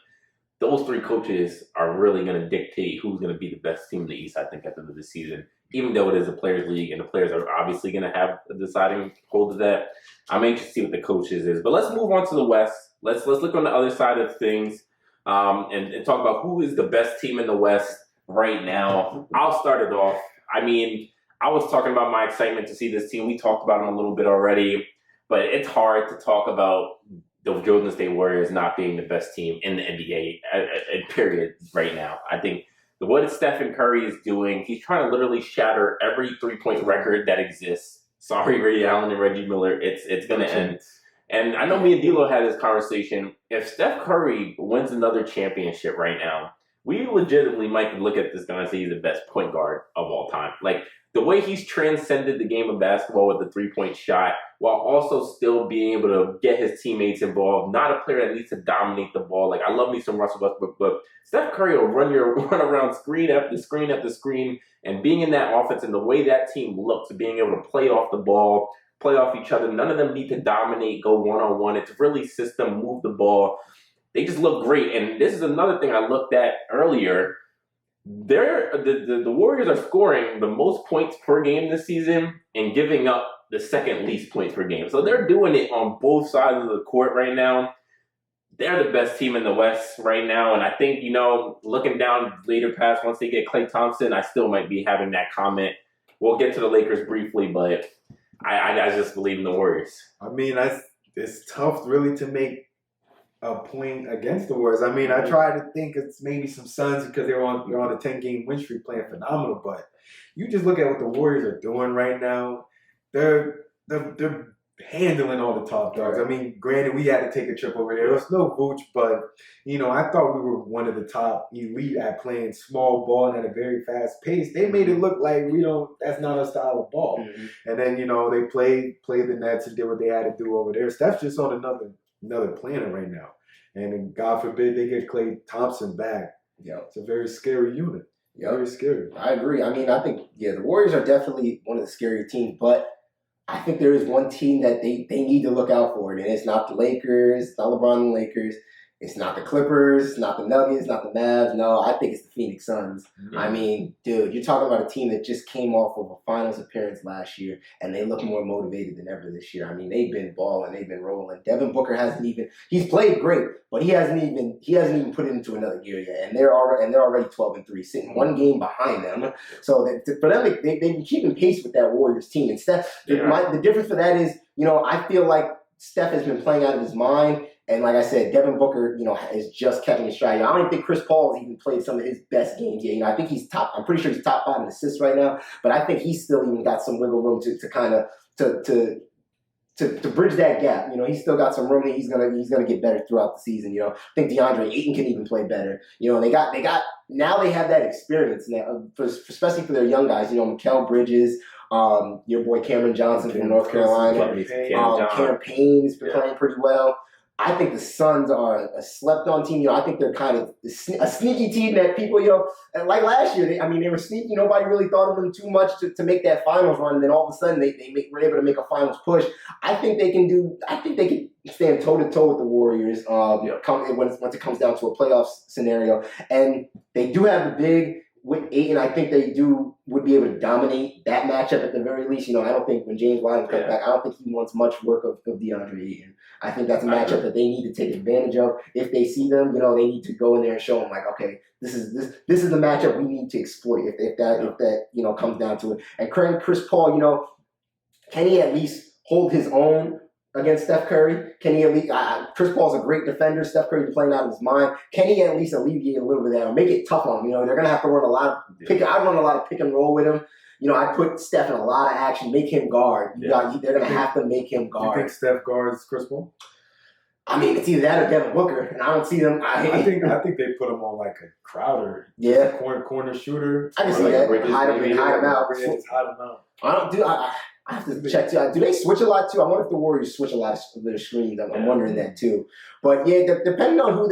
Those 3 coaches are really going to dictate who's going to be the best team in the East, I think, at the end of the season. Even though it is a players' league and the players are obviously going to have a deciding hold of that, I'm anxious to see what the coaches is. But let's move on to the West. Let's look on the other side of things. And talk about who is the best team in the West right now. I'll start it off. I mean, I was talking about my excitement to see this team. We talked about them a little bit already, but it's hard to talk about the Golden State Warriors not being the best team in the NBA, period, right now. I think what Stephen Curry is doing, he's trying to literally shatter every 3-point record that exists. Sorry, Ray Allen and Reggie Miller. It's going to end. And I know me and D'Lo had this conversation. If Steph Curry wins another championship right now, we legitimately might look at this guy and say he's the best point guard of all time. Like, the way he's transcended the game of basketball with the 3-point shot while also still being able to get his teammates involved. Not a player that needs to dominate the ball. Like, I love me some Russell Westbrook, but Steph Curry will run around screen after screen after screen, and being in that offense and the way that team looks, being able to play off the ball, play off each other. None of them need to dominate, go one-on-one. It's really system, move the ball. they just look great. And this is another thing I looked at earlier. The Warriors are scoring the most points per game this season and giving up the second least points per game. So they're doing it on both sides of the court right now. They're the best team in the West right now. And I think, looking down later past, once they get Klay Thompson, I still might be having that comment. We'll get to the Lakers briefly, but I just believe in the Warriors. I mean, it's tough really to make a point against the Warriors. I mean, I try to think it's maybe some Suns because they're on a 10-game win streak playing phenomenal, but you just look at what the Warriors are doing right now. They're handling all the top dogs. I mean, granted, we had to take a trip over there. There was no Vooch, but, I thought we were one of the top elite at playing small ball and at a very fast pace. They made it look like that's not our style of ball. Mm-hmm. And then, they played the Nets and did what they had to do over there. Steph's just on another planet right now. And God forbid they get Klay Thompson back. Yeah, it's a very scary unit. Yeah, very scary. I agree. I mean, I think, the Warriors are definitely one of the scarier teams, but I think there is one team that they need to look out for, and it's not the Lakers, it's not LeBron and the Lakers, it's not the Clippers, it's not the Nuggets, not the Mavs. No, I think it's the Phoenix Suns. Mm-hmm. I mean, dude, you're talking about a team that just came off of a finals appearance last year, and they look more motivated than ever this year. I mean, they've been balling, they've been rolling. Devin Booker he's played great, but he hasn't even put it into another gear yet. And they're already 12-3, sitting one game behind them. So for them, they've been keeping pace with that Warriors team. And Steph, the difference for that is, I feel like Steph has been playing out of his mind. And like I said, Devin Booker, is just catching his stride. I don't even think Chris Paul has even played some of his best games yet. I think I'm pretty sure he's top 5 in assists right now. But I think he's still even got some wiggle room to kind of to bridge that gap. He's still got some room. He's gonna get better throughout the season. I think DeAndre Ayton can even play better. Now they have that experience now, especially for their young guys. Mikal Bridges. Your boy Cameron Johnson from North Carolina. Cameron Payne has been playing pretty well. I think the Suns are a slept-on team. I think they're kind of a sneaky team that people, like last year, they were sneaky. Nobody really thought of them too much to make that finals run, and then all of a sudden they were able to make a finals push. I think they can stand toe-to-toe with the Warriors once it comes down to a playoff scenario. And they do have the big with Ayton. I think they would be able to dominate that matchup at the very least. I don't think when James Wiseman comes back, I don't think he wants much work of DeAndre Ayton. I think that's a matchup that they need to take advantage of. If they see them, they need to go in there and show them like, okay, this is the matchup we need to exploit. If that comes down to it. And Chris Paul, can he at least hold his own against Steph Curry? Can he at least? Chris Paul's a great defender. Steph Curry's playing out of his mind. Can he at least alleviate a little bit of that or make it tough on him? They're gonna have to run a lot of pick. I run a lot of pick and roll with him. I put Steph in a lot of action, make him guard. They're going to have to make him guard. You think Steph guards Chris Paul? I mean, it's either that or Devin Booker, and I don't see them. I think they put him on like a Crowder. Yeah. Corner shooter. I can see that. Hide him out. Hide him out. I have to check too. Do they switch a lot too? I wonder if the Warriors switch a lot of their screens. I'm wondering that too. But yeah, depending on who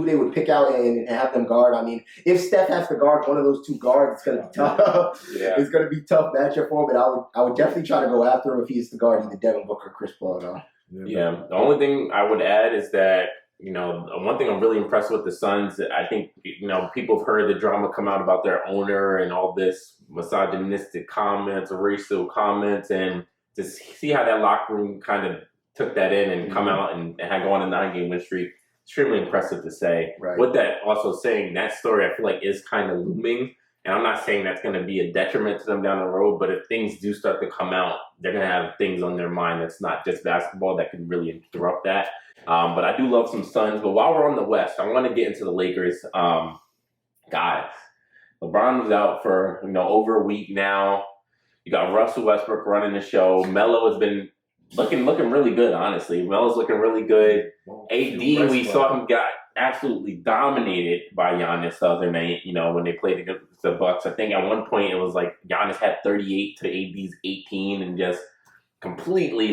they would pick out and have them guard. I mean, if Steph has to guard one of those two guards, it's gonna be tough. Yeah. It's gonna be tough matchup for him. But I would definitely try to go after him if he's to guard either Devin Booker or Chris Paul. Though. Yeah. The only thing I would add is that one thing I'm really impressed with the Suns. I think people have heard the drama come out about their owner and all this misogynistic comments or racial comments, and to see how that locker room kind of took that in and come out and had gone a 9-game win streak, extremely impressive to say. Right. With that also saying, that story I feel like is kind of looming, and I'm not saying that's going to be a detriment to them down the road, but if things do start to come out, they're going to have things on their mind that's not just basketball that could really interrupt that. But I do love some Suns. But while we're on the West, I want to get into the Lakers. Guys, LeBron was out for over a week now. You got Russell Westbrook running the show. Melo has been looking really good, honestly. Melo's looking really good. AD, we saw him got absolutely dominated by Giannis the other night, when they played against the Bucks. I think at one point it was like Giannis had 38 to AD's 18 and just completely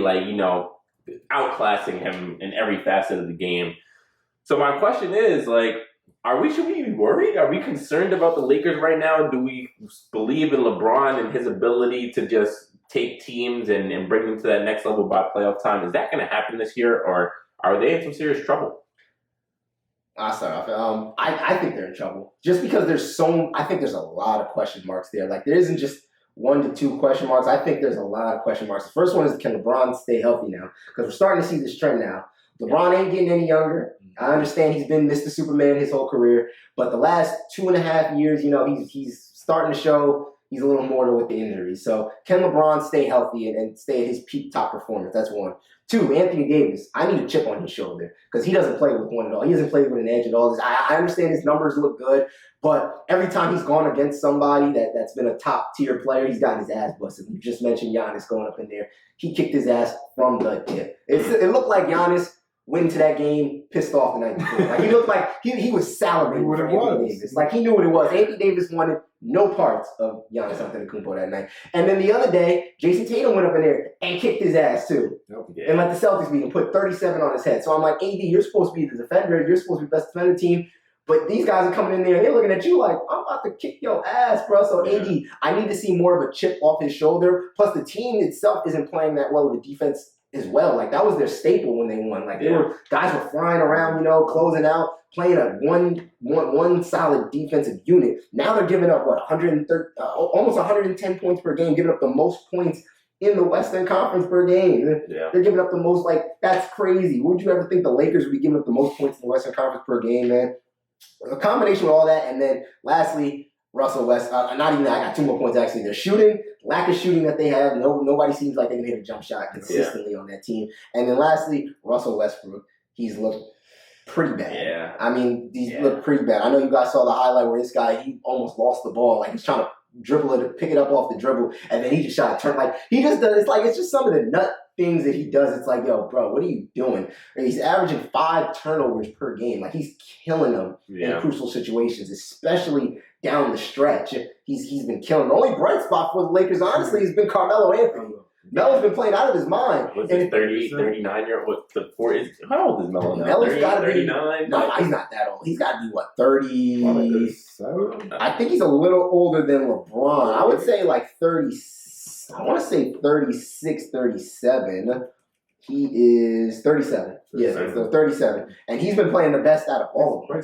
outclassing him in every facet of the game. So my question is, should we be worried? Are we concerned about the Lakers right now? Do we believe in LeBron and his ability to just take teams and bring them to that next level by playoff time? Is that going to happen this year, or are they in some serious trouble? I'll start off. I think they're in trouble just because I think there's a lot of question marks there. Like there isn't just 1 to 2 question marks. I think there's a lot of question marks. The first one is, can LeBron stay healthy now? Because we're starting to see this trend now. LeBron ain't getting any younger. I understand he's been Mr. Superman his whole career, but the last 2.5 years, he's starting to show he's a little mortal with the injuries. So can LeBron stay healthy and stay at his peak top performance? That's 1. 2, Anthony Davis. I need a chip on his shoulder because he doesn't play with one at all. He doesn't play with an edge at all. I understand his numbers look good, but every time he's gone against somebody that's been a top tier player, he's gotten his ass busted. You just mentioned Giannis going up in there. He kicked his ass from the tip. It looked like Giannis went into that game pissed off the night before. Like he looked like he was salivating for Anthony Davis. Like he knew what it was. Anthony Davis wanted no parts of Giannis Antetokounmpo that night. And then the other day, Jason Tatum went up in there and kicked his ass too. And let the Celtics beat him, put 37 on his head. So I'm like, AD, you're supposed to be the defender. You're supposed to be best defender team. But these guys are coming in there and they're looking at you like, I'm about to kick your ass, bro. So AD, I need to see more of a chip off his shoulder. Plus the team itself isn't playing that well of a defense as well. Like that was their staple when they won. Like guys were flying around, closing out, playing a one solid defensive unit. Now they're giving up almost 110 points per game, giving up the most points in the Western Conference per game. Yeah. They're giving up the most. Like that's crazy. Would you ever think the Lakers would be giving up the most points in the Western Conference per game, man? A combination of all that, and then lastly, Russell West. Not even that. I got 2 more points actually. Their shooting, lack of shooting that they have. Nobody seems like they can hit a jump shot consistently on that team. And then lastly, Russell Westbrook. He's looked pretty bad. Yeah. I mean, he's looked pretty bad. I know you guys saw the highlight where this guy, he almost lost the ball. Like he's trying to dribble it, pick it up off the dribble, and then he just shot a turn. Like he just does. It's just some of the nut things that he does. It's like, yo, bro, what are you doing? And he's averaging 5 turnovers per game. Like he's killing them in crucial situations, especially down the stretch. He's been killing. The only bright spot for the Lakers, honestly, has been Carmelo Anthony. Melo's been playing out of his mind. Was he 38, 39-year-old? How old is Melo now? Melo's got to be 39? No, he's not that old. He's got to be, 30? 37? I think he's a little older than LeBron. I would say 30. I want to say 36, 37. He is 37. Yeah, so 37. And he's been playing the best out of all of them.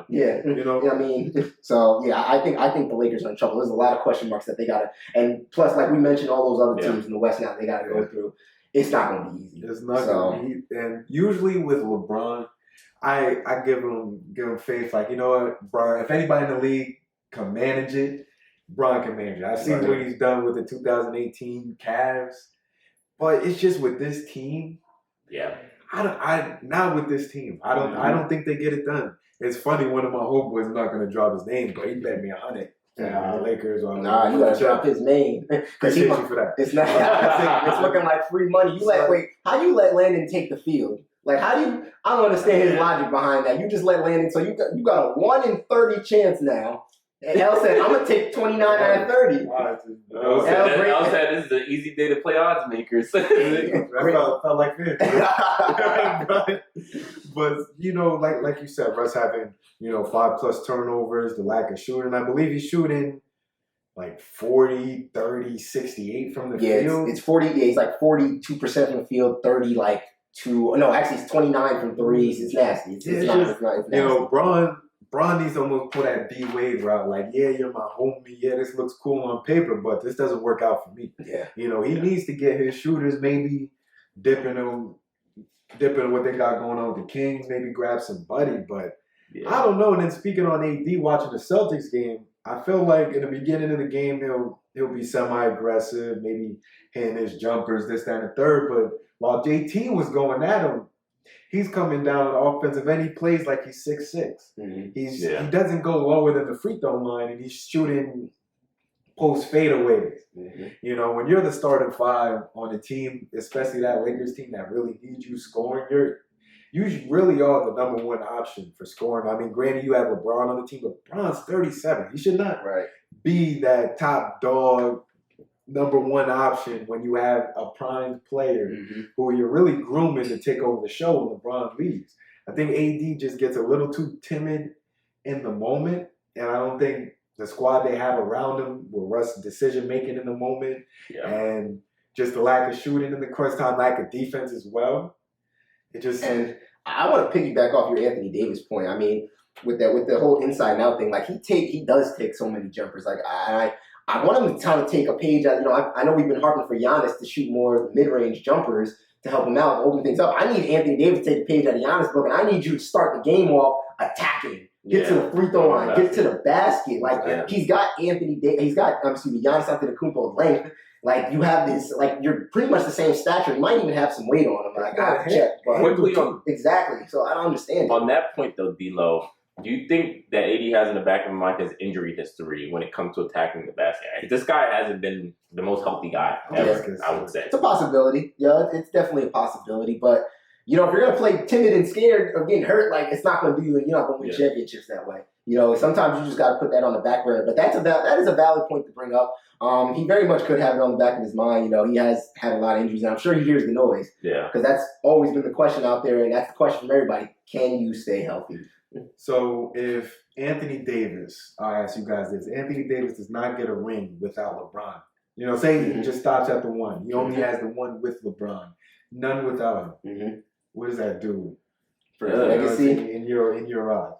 Yeah. I mean, so yeah, I think the Lakers are in trouble. There's a lot of question marks that they gotta, and plus, like we mentioned, all those other teams in the West now they gotta go through. It's not gonna be easy. It's not gonna be easy. And usually with LeBron, I give him faith. Like, you know what, Bron, if anybody in the league can manage it, Bron can manage it. I've seen what he's done with the 2018 Cavs. But it's just with this team. Yeah. Not with this team. I don't think they get it done. It's funny, one of my homeboys, I'm not gonna drop his name, but he bet me 100. Lakers on. Nah, you gotta drop his name. Appreciate you for that. It's not. It's looking like free money. How you let Landon take the field? Like how do you? I don't understand his logic behind that. You just let Landon. So you got a 1 in 30 chance now. And L said, I'm going to take 29 out of 30. L said, this is an easy day to play odds makers. That felt like this. But, like you said, Russ having, 5+ turnovers, the lack of shooting. I believe he's shooting 40, 30, 68 from the field. It's 40. Yeah, he's 42% from the field, 30 no, actually it's 29 from threes. It's nasty. It's nasty. Bron needs to almost pull that D Wade route. Like, yeah, you're my homie. Yeah, this looks cool on paper, but this doesn't work out for me. Yeah. He needs to get his shooters maybe dipping what they got going on with the Kings, maybe grab somebody. But I don't know. And then speaking on AD, watching the Celtics game, I feel like in the beginning of the game, he'll be semi-aggressive, maybe hitting his jumpers, this, that, and the third. But while JT was going at him, he's coming down on offensive end. He plays like he's 6'6". Mm-hmm. He doesn't go lower than the free throw line, and he's shooting post fadeaways. Mm-hmm. When you're the starting 5 on a team, especially that Lakers team that really needs you scoring, you really are the number 1 option for scoring. I mean, granted, you have LeBron on the team, but LeBron's 37. He should not be that top dog, number 1 option when you have a prime player who you're really grooming to take over the show when LeBron leaves. I think AD just gets a little too timid in the moment, and I don't think the squad they have around him will rush decision-making in the moment, and just the lack of shooting in the crunch time, lack of defense as well. And I want to piggyback off your Anthony Davis point. I mean, with the whole inside and out thing, like he does take so many jumpers. Like I want him to kind of take a page out. I know we've been harping for Giannis to shoot more mid-range jumpers to help him out, open things up. I need Anthony Davis to take a page out of Giannis' book, and I need you to start the game off attacking. Get to the free throw line. Get to the basket. Like he's got Giannis Antetokounmpo's length. Like you have this, like you're pretty much the same stature. You might even have some weight on him. Like I have to check. But exactly. So I don't understand. On that point though, D-Lo, do you think that AD has in the back of his mind his injury history when it comes to attacking the basket? This guy hasn't been the most healthy guy ever, I would say. It's a possibility. Yeah, it's definitely a possibility. But if you're going to play timid and scared of getting hurt, like it's not going to do you, and you're not going to win championships that way. Sometimes you just got to put that on the back burner. But that is a valid point to bring up. He very much could have it on the back of his mind. He has had a lot of injuries, and I'm sure he hears the noise. Yeah. Because that's always been the question out there, and that's the question from everybody. Can you stay healthy? So if Anthony Davis, I ask you guys this, Anthony Davis does not get a ring without LeBron. Say he just stops at the one. He only has the one with LeBron. None without him. What does that do for his legacy in your eyes?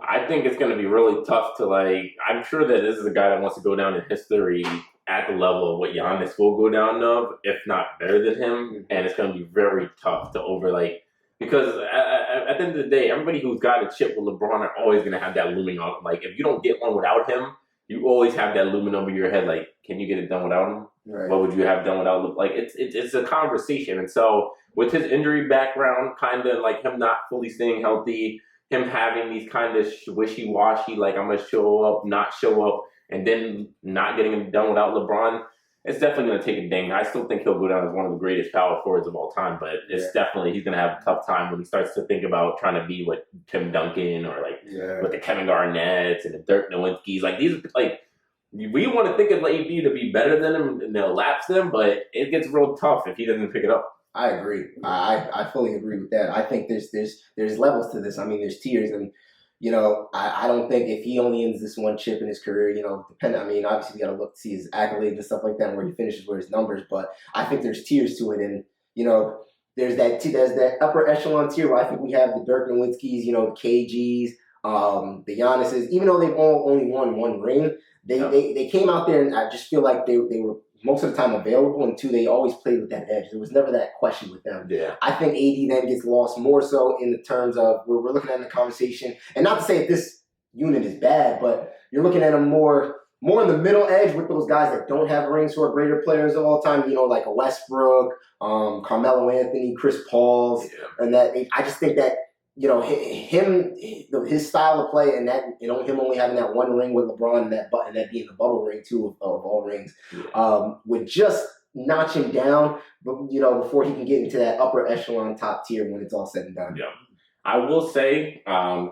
I think it's going to be really tough to I'm sure that this is a guy that wants to go down in history at the level of what Giannis will go down of, if not better than him. And it's going to be very tough to because at the end of the day, everybody who's got a chip with LeBron are always going to have that looming on. Like if you don't get one without him, you always have that looming over your head. Like, can you get it done without him? Right. What would you have done without him? Like it's a conversation. And so with his injury background, kind of like him not fully staying healthy, him having these kind of wishy-washy, like I'm going to show up, not show up, and then not getting it done without LeBron, it's definitely going to take a ding. I still think he'll go down as one of the greatest power forwards of all time, but it's definitely, he's going to have a tough time when he starts to think about trying to be what Tim Duncan or with the Kevin Garnett's and the Dirk Nowitzki's. Like these, we want to think of AD to be better than him and they'll lapse them, but it gets real tough if he doesn't pick it up. I agree. I fully agree with that. I think there's levels to this. I mean, there's tiers, and I don't think if he only ends this one chip in his career, obviously we got to look to see his accolades and stuff like that, and where he finishes, where his numbers. But I think there's tiers to it, and there's that upper echelon tier where I think we have the Dirk Nowitzki's, the KGs, the Giannis's. Even though they've only won one ring, they came out there, and I just feel like they were most of the time available, and two, they always played with that edge. There was never that question with them. Yeah. I think AD then gets lost more so in the terms of where we're looking at in the conversation, and not to say that this unit is bad, but you're looking at them more in the middle edge with those guys that don't have rings who are greater players of all time, like a Westbrook, Carmelo Anthony, Chris Paul's, and that I just think that his style of play and that him only having that one ring with LeBron and that being the bubble ring too of all rings would just notch him down, but before he can get into that upper echelon top tier when it's all said and done. Yeah, I will say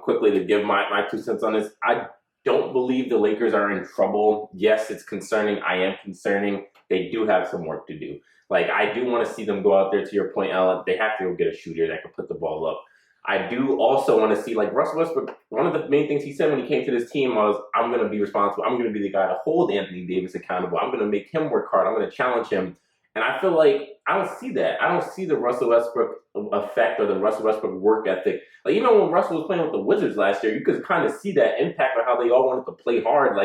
quickly to give my 2 cents on this. I don't believe the Lakers are in trouble. Yes, it's concerning. I am concerning. They do have some work to do. I do want to see them go out there. To your point, Ellen, they have to go get a shooter that can put the ball up. I do also want to see, Russell Westbrook, one of the main things he said when he came to this team was, I'm going to be responsible. I'm going to be the guy to hold Anthony Davis accountable. I'm going to make him work hard. I'm going to challenge him. And I feel like I don't see that. I don't see the Russell Westbrook effect or the Russell Westbrook work ethic. Even when Russell was playing with the Wizards last year, you could kind of see that impact of how they all wanted to play hard.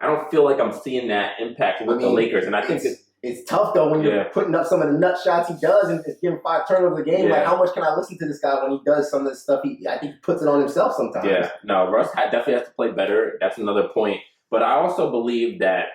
I don't feel like I'm seeing that impact with the Lakers. And I think it's tough, though, when you're putting up some of the nut shots he does and it's giving 5 turnovers a game. How much can I listen to this guy when he does some of the stuff I think he puts it on himself sometimes. Yeah, no, Russ definitely has to play better. That's another point. But I also believe that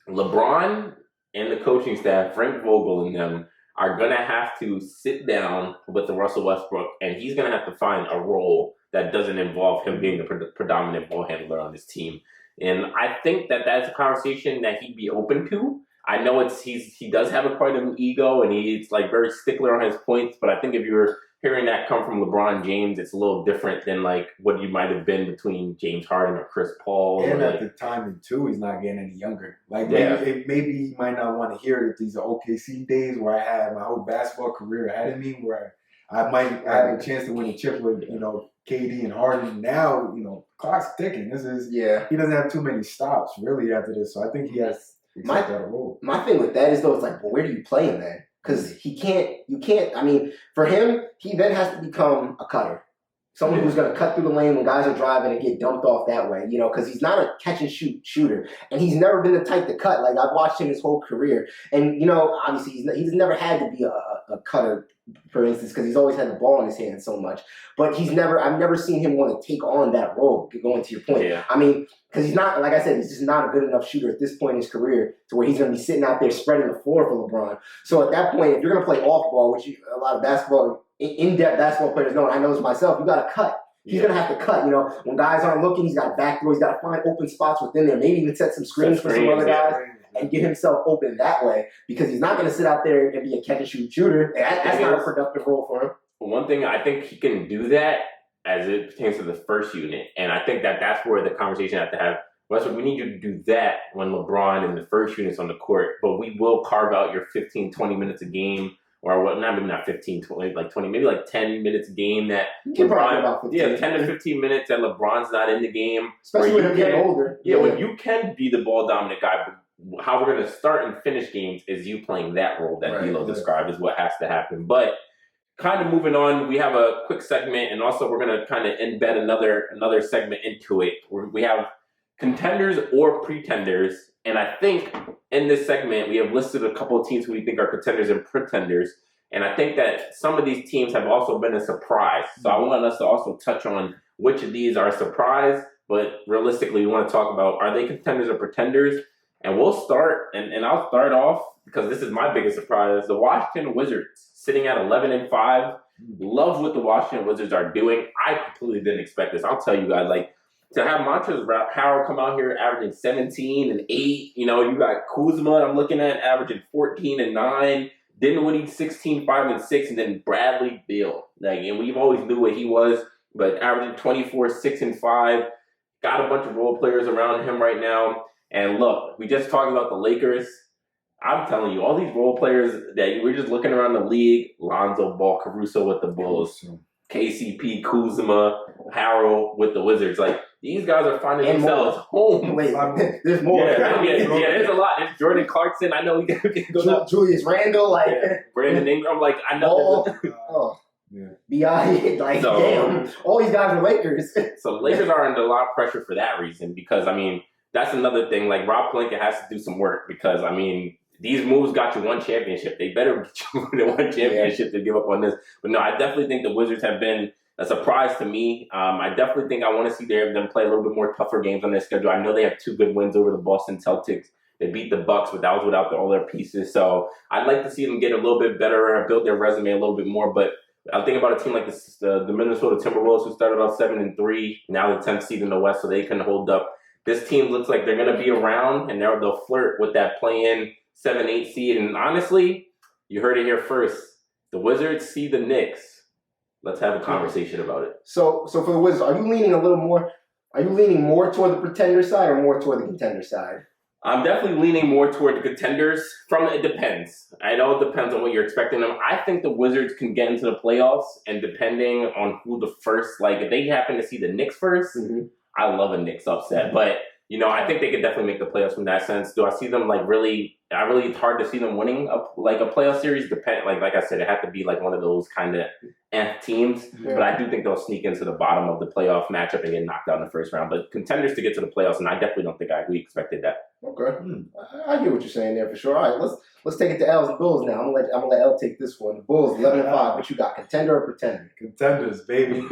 LeBron and the coaching staff, Frank Vogel and them, are going to have to sit down with the Russell Westbrook, and he's going to have to find a role that doesn't involve him being the predominant ball handler on his team. And I think that that's a conversation that he'd be open to. I know he does have quite an ego, and he's very stickler on his points. But I think if you're hearing that come from LeBron James, it's a little different than what you might have been between James Harden or Chris Paul. And at the time too, he's not getting any younger. Maybe he might not want to hear that these are OKC days where I had my whole basketball career ahead of me, where I might have a chance to win a chip with KD and Harden. Now clock's ticking. He doesn't have too many stops really after this, so I think he has. My thing with that is, though, it's well, where do you play him then? Because you can't, I mean, for him, he then has to become a cutter. Someone who's going to cut through the lane when guys are driving and get dumped off that way, because he's not a catch-and-shoot shooter. And he's never been the type to cut. Like, I've watched him his whole career. And, obviously, he's never had to be a cutter, for instance, because he's always had the ball in his hand so much. But I've never seen him want to take on that role, going to your point. Yeah. I mean, because he's not, like I said, he's just not a good enough shooter at this point in his career to where he's going to be sitting out there spreading the floor for LeBron. So at that point, if you're going to play off-ball, which a lot of basketball, in-depth basketball players know, and I know this myself, you got to cut. He's going to have to cut. When guys aren't looking, he's got to back door. He's got to find open spots within there. Maybe even set some screens for some other guys and get himself open that way, because he's not going to sit out there and be a catch-and-shoot shooter. That's not a productive role for him. One thing, I think he can do that as it pertains to the first unit. And I think that's where the conversation has to have. Westbrook, we need you to do that when LeBron and the first unit's on the court. But we will carve out your 15, 20 minutes a game. Or what? Not 15, 20, like 20, maybe like 10 minutes a game that LeBron, 10 to 15 minutes that LeBron's not in the game. Especially when you're getting older. Yeah, when you can be the ball dominant guy. But how we're going to start and finish games is you playing that role that D'Lo described is what has to happen. But kind of moving on, we have a quick segment, and also we're going to kind of embed another segment into it. We have contenders or pretenders. And I think in this segment, we have listed a couple of teams who we think are contenders and pretenders. And I think that some of these teams have also been a surprise. So I want us to also touch on which of these are a surprise, but realistically, we want to talk about, are they contenders or pretenders? And we'll start, and I'll start off, because this is my biggest surprise, the Washington Wizards, sitting at 11-5. Love what the Washington Wizards are doing. I completely didn't expect this. I'll tell you guys, to have Montrezl Harrell come out here averaging 17 and 8, you got Kuzma, I'm looking at, averaging 14 and 9, Dinwiddie 16, 5 and 6, and then Bradley Beal. And we've always knew what he was, but averaging 24, 6 and 5, got a bunch of role players around him right now. And look, we just talked about the Lakers. I'm telling you, all these role players that we're just looking around the league, Lonzo Ball, Caruso with the Bulls, KCP, Kuzma, Harrell with the Wizards. These guys are finding themselves home. Wait, there's more. Yeah, there's a lot. There's Jordan Clarkson. I know he can go down. Julius Randle, Brandon Ingram. I know. B.I. Damn. All these guys are Lakers. So Lakers are under a lot of pressure for that reason, because, that's another thing. Rob Pelinka has to do some work, because, these moves got you one championship. They better get you one championship to give up on this. But no, I definitely think the Wizards have been a surprise to me. I definitely think I want to see them play a little bit more tougher games on their schedule. I know they have 2 good wins over the Boston Celtics. They beat the Bucks, but that was without all their pieces. So I'd like to see them get a little bit better, build their resume a little bit more. But I think about a team like the Minnesota Timberwolves, who started off 7-3, now the 10th seed in the West, so they can hold up. This team looks like they're going to be around, and they'll flirt with that play-in 7-8 seed. And honestly, you heard it here first. The Wizards see the Knicks. Let's have a conversation about it. So for the Wizards, are you leaning more toward the pretender side or more toward the contender side? I'm definitely leaning more toward the contenders. It depends. I know it depends on what you're expecting them. I think the Wizards can get into the playoffs, and depending on who the first, if they happen to see the Knicks first, I love a Knicks upset. But I think they could definitely make the playoffs from that sense. Do I see them really? It's hard to see them winning a playoff series. Like I said, it had to be one of those kind of teams. Yeah. But I do think they'll sneak into the bottom of the playoff matchup and get knocked out in the first round. But contenders to get to the playoffs, and I definitely don't think we expected that. Okay, I hear what you're saying there for sure. All right, let's take it to L's Bulls now. I'm gonna let L take this one. The Bulls 11-5. What you got? Contender or pretender? Contenders, baby.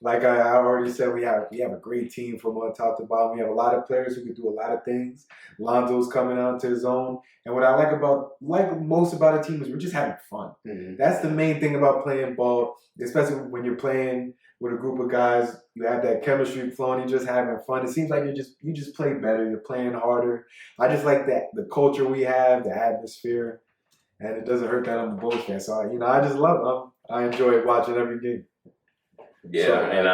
Like I already said, we have a great team from on top to bottom. We have a lot of players who can do a lot of things. Lonzo's coming out to his own. And what I like most about a team is we're just having fun. Mm-hmm. That's the main thing about playing ball, especially when you're playing with a group of guys. You have that chemistry flowing. You're just having fun. It seems like you just play better. You're playing harder. I just like that, the culture we have, the atmosphere. And it doesn't hurt that I'm a Bulls fan. So, I just love them. I enjoy watching every game. Yeah, and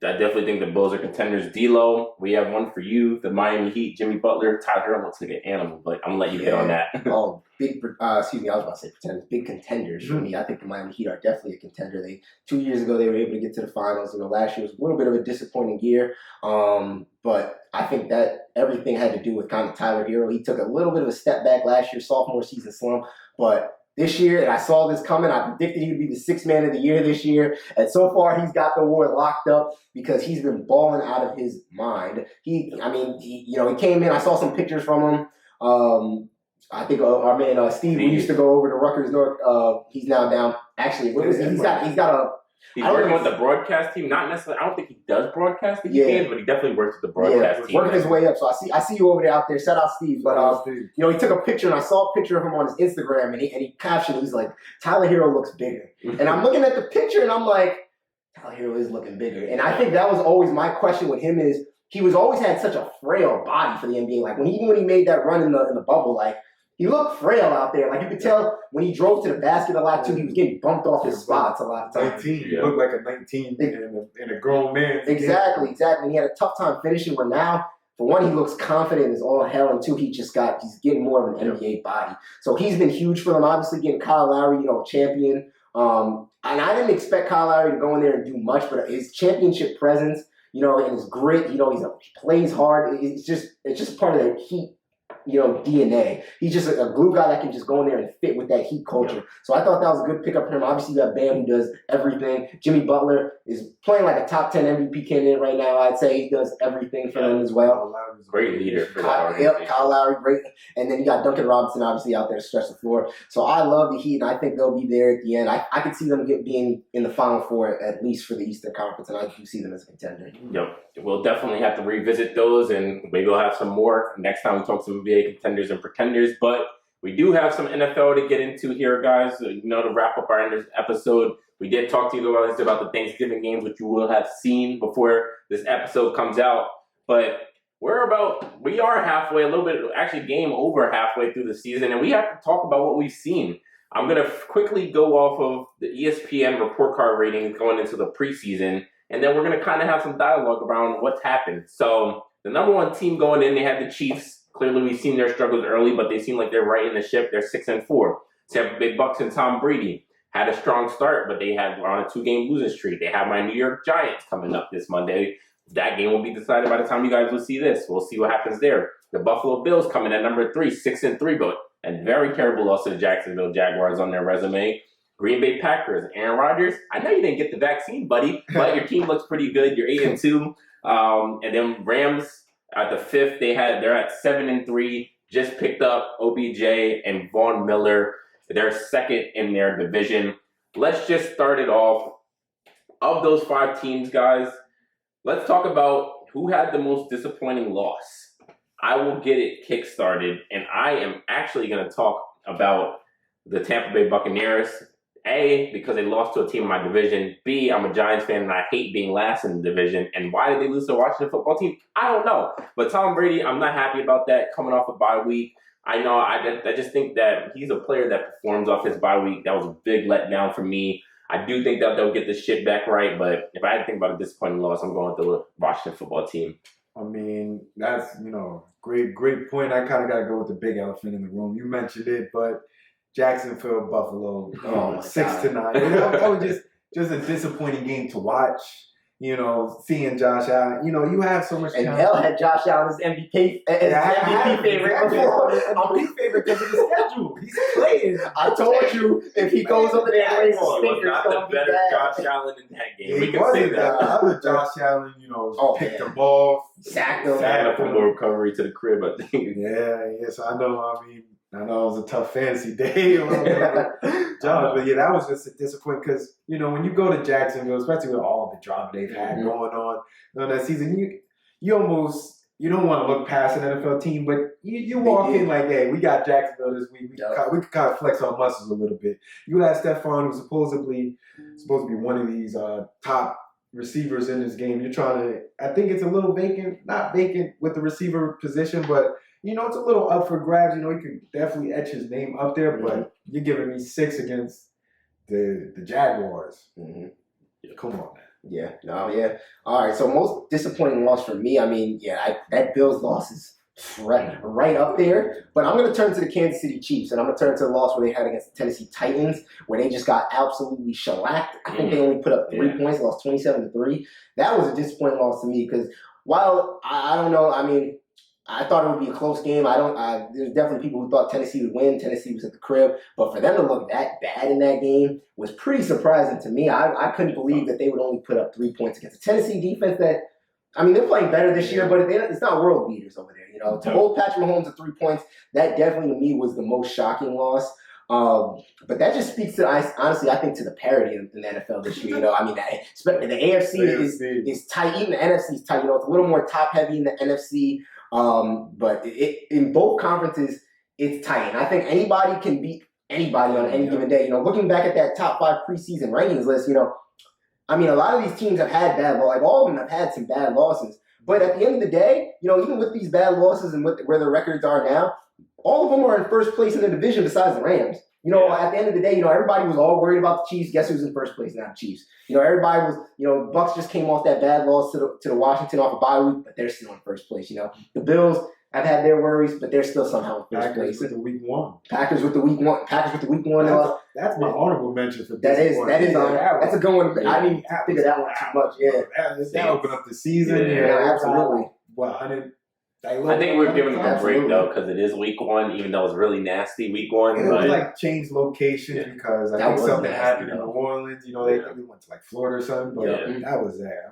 I definitely think the Bulls are contenders. D'Lo, we have one for you. The Miami Heat, Jimmy Butler, Tyler looks like an animal, but I'm gonna let you hit on that. Big. Excuse me, I was about to say pretenders. Big contenders for me. I think the Miami Heat are definitely a contender. 2 years ago they were able to get to the finals. Last year was a little bit of a disappointing year, but I think that everything had to do with kind of Tyler Hero. He took a little bit of a step back last year, sophomore season slump, but this year, and I saw this coming, I predicted he would be the sixth man of the year this year. And so far, he's got the award locked up because he's been balling out of his mind. He came in. I saw some pictures from him. I think our man Steve, who used to go over to Rutgers North, he's now down. Actually, he's got a. He's working with the broadcast team. Not necessarily. I don't think he does broadcast the games, but he definitely works with the broadcast team. Working his way up. So I see you over there out there. Shout out Steve. But he took a picture, and I saw a picture of him on his Instagram, and he captioned, he's like, Tyler Hero looks bigger. And I'm looking at the picture, and I'm like, Tyler Hero is looking bigger. And I think that was always my question with him is he was always had such a frail body for the NBA. Like when he made that run in the bubble, like. He looked frail out there. Like, you could tell when he drove to the basket a lot, too, he was getting bumped off his spots a lot of times. 19. He looked like a 19 in a grown man. Exactly. And he had a tough time finishing, but now, for one, he looks confident as all hell, and two, he's getting more of an NBA body. So he's been huge for them. Obviously, getting Kyle Lowry, champion. And I didn't expect Kyle Lowry to go in there and do much, but his championship presence, and his grit, he plays hard. It's just part of the Heat DNA. He's just a glue guy that can just go in there and fit with that Heat culture. Yeah. So I thought that was a good pickup for him. Obviously, you have Bam, who does everything. Jimmy Butler is playing like a top 10 MVP candidate right now. I'd say he does everything for them as well. Great leader for that organization. Kyle Lowry, great. And then you got Duncan Robinson, obviously, out there to stretch the floor. So I love the Heat, and I think they'll be there at the end. I could see them being in the Final Four, at least for the Eastern Conference, and I do see them as a contender. Yep. We'll definitely have to revisit those, and maybe we'll have some more next time we talk some NBA contenders and pretenders. But we do have some NFL to get into here, guys. To wrap up our episode, we did talk to you guys about the Thanksgiving games, which you will have seen before this episode comes out. But we are halfway, a little bit, actually game over halfway through the season, and we have to talk about what we've seen. I'm going to quickly go off of the ESPN report card ratings going into the preseason, and then we're going to kind of have some dialogue around what's happened. So the number one team going in, they had the Chiefs. Clearly, we've seen their struggles early, but they seem like they're right in the ship. They're 6-4. Tampa Bay Bucks and Tom Brady had a strong start, but they were on a 2-game losing streak. They have my New York Giants coming up this Monday. That game will be decided by the time you guys will see this. We'll see what happens there. The Buffalo Bills coming at number 3, 6-3, but and very terrible loss to the Jacksonville Jaguars on their resume. Green Bay Packers, Aaron Rodgers. I know you didn't get the vaccine, buddy, but your team looks pretty good. You're 8-2. And then Rams at the 5th, they're at 7-3. Just picked up OBJ and Von Miller. They're second in their division. Let's just start it off. Of those 5 teams, guys, let's talk about who had the most disappointing loss. I will get it kick-started, and I am actually going to talk about the Tampa Bay Buccaneers. A, because they lost to a team in my division. B, I'm a Giants fan, and I hate being last in the division. And why did they lose to the Washington football team? I don't know. But Tom Brady, I'm not happy about that coming off a bye week. I know, I just think that he's a player that performs off his bye week. That was a big letdown for me. I do think that they'll get this shit back right, but if I had to think about a disappointing loss, I'm going with the Washington football team. I mean, that's, great point. I kind of got to go with the big elephant in the room. You mentioned it, but Jacksonville, Buffalo, 6-9. That was just a disappointing game to watch. Seeing Josh Allen. You have so much talent. And hell had Josh Allen as MVP favorite. MVP favorite because of the schedule. He's playing. I told you if he goes over there and raises his finger, it's not the better Josh Allen in that game. We can say that. The other Josh Allen, picked the ball, sacked him, for more recovery to the crib, I think. Yes, I know. I know it was a tough fantasy day, but yeah, that was just a disappointment because when you go to Jacksonville, especially with all the drama they've had going on that season, you almost don't want to look past an NFL team, but you walk in like, hey, we got Jacksonville this week. We can kind of flex our muscles a little bit. You have Stephon, who's supposed to be one of these top receivers in this game. You're trying to, I think it's a little not vacant with the receiver position, but it's a little up for grabs. You can definitely etch his name up there, but you're giving me 6 against the Jaguars. Mm-hmm. Yeah, come on, man. Yeah. All right, so most disappointing loss for me, that Bills loss is right up there. But I'm going to turn to the Kansas City Chiefs, and I'm going to turn to the loss where they had against the Tennessee Titans, where they just got absolutely shellacked. I think they only put up 3 points, lost 27-3. That was a disappointing loss to me because while I don't know, I mean, I thought it would be a close game. There's definitely people who thought Tennessee would win. Tennessee was at the crib. But for them to look that bad in that game was pretty surprising to me. I couldn't believe that they would only put up 3 points against a Tennessee defense that, I mean, they're playing better this year, but it's not world beaters over there. To hold Patrick Mahomes to 3 points, that definitely to me was the most shocking loss. But that just speaks to, honestly, I think, to the parity in the NFL this year. I mean, the AFC is tight. Even the NFC is tight. It's a little more top heavy in the NFC. But in both conferences, it's tight. And I think anybody can beat anybody on any given day. Looking back at that top 5 preseason rankings list, I mean, a lot of these teams have had bad losses. Like, all of them have had some bad losses. But at the end of the day, even with these bad losses and where their records are now, all of them are in first place in the division besides the Rams. At the end of the day, everybody was all worried about the Chiefs. Guess who's in first place now? The Chiefs. Everybody was, Bucks just came off that bad loss to the Washington off a bye week, but they're still in first place. The Bills have had their worries, but they're still somehow in first place. With the week one. Packers with the week one. That's my honorable mention for that this is that's a good one. Yeah. I didn't figure that one too much. Yeah, that opened up the season. Yeah, absolutely. I think we're giving them a break though, because it is week one, even though it's really nasty week one. It was like changed location because I think something happened in New Orleans. They went to like Florida or something, but that was that.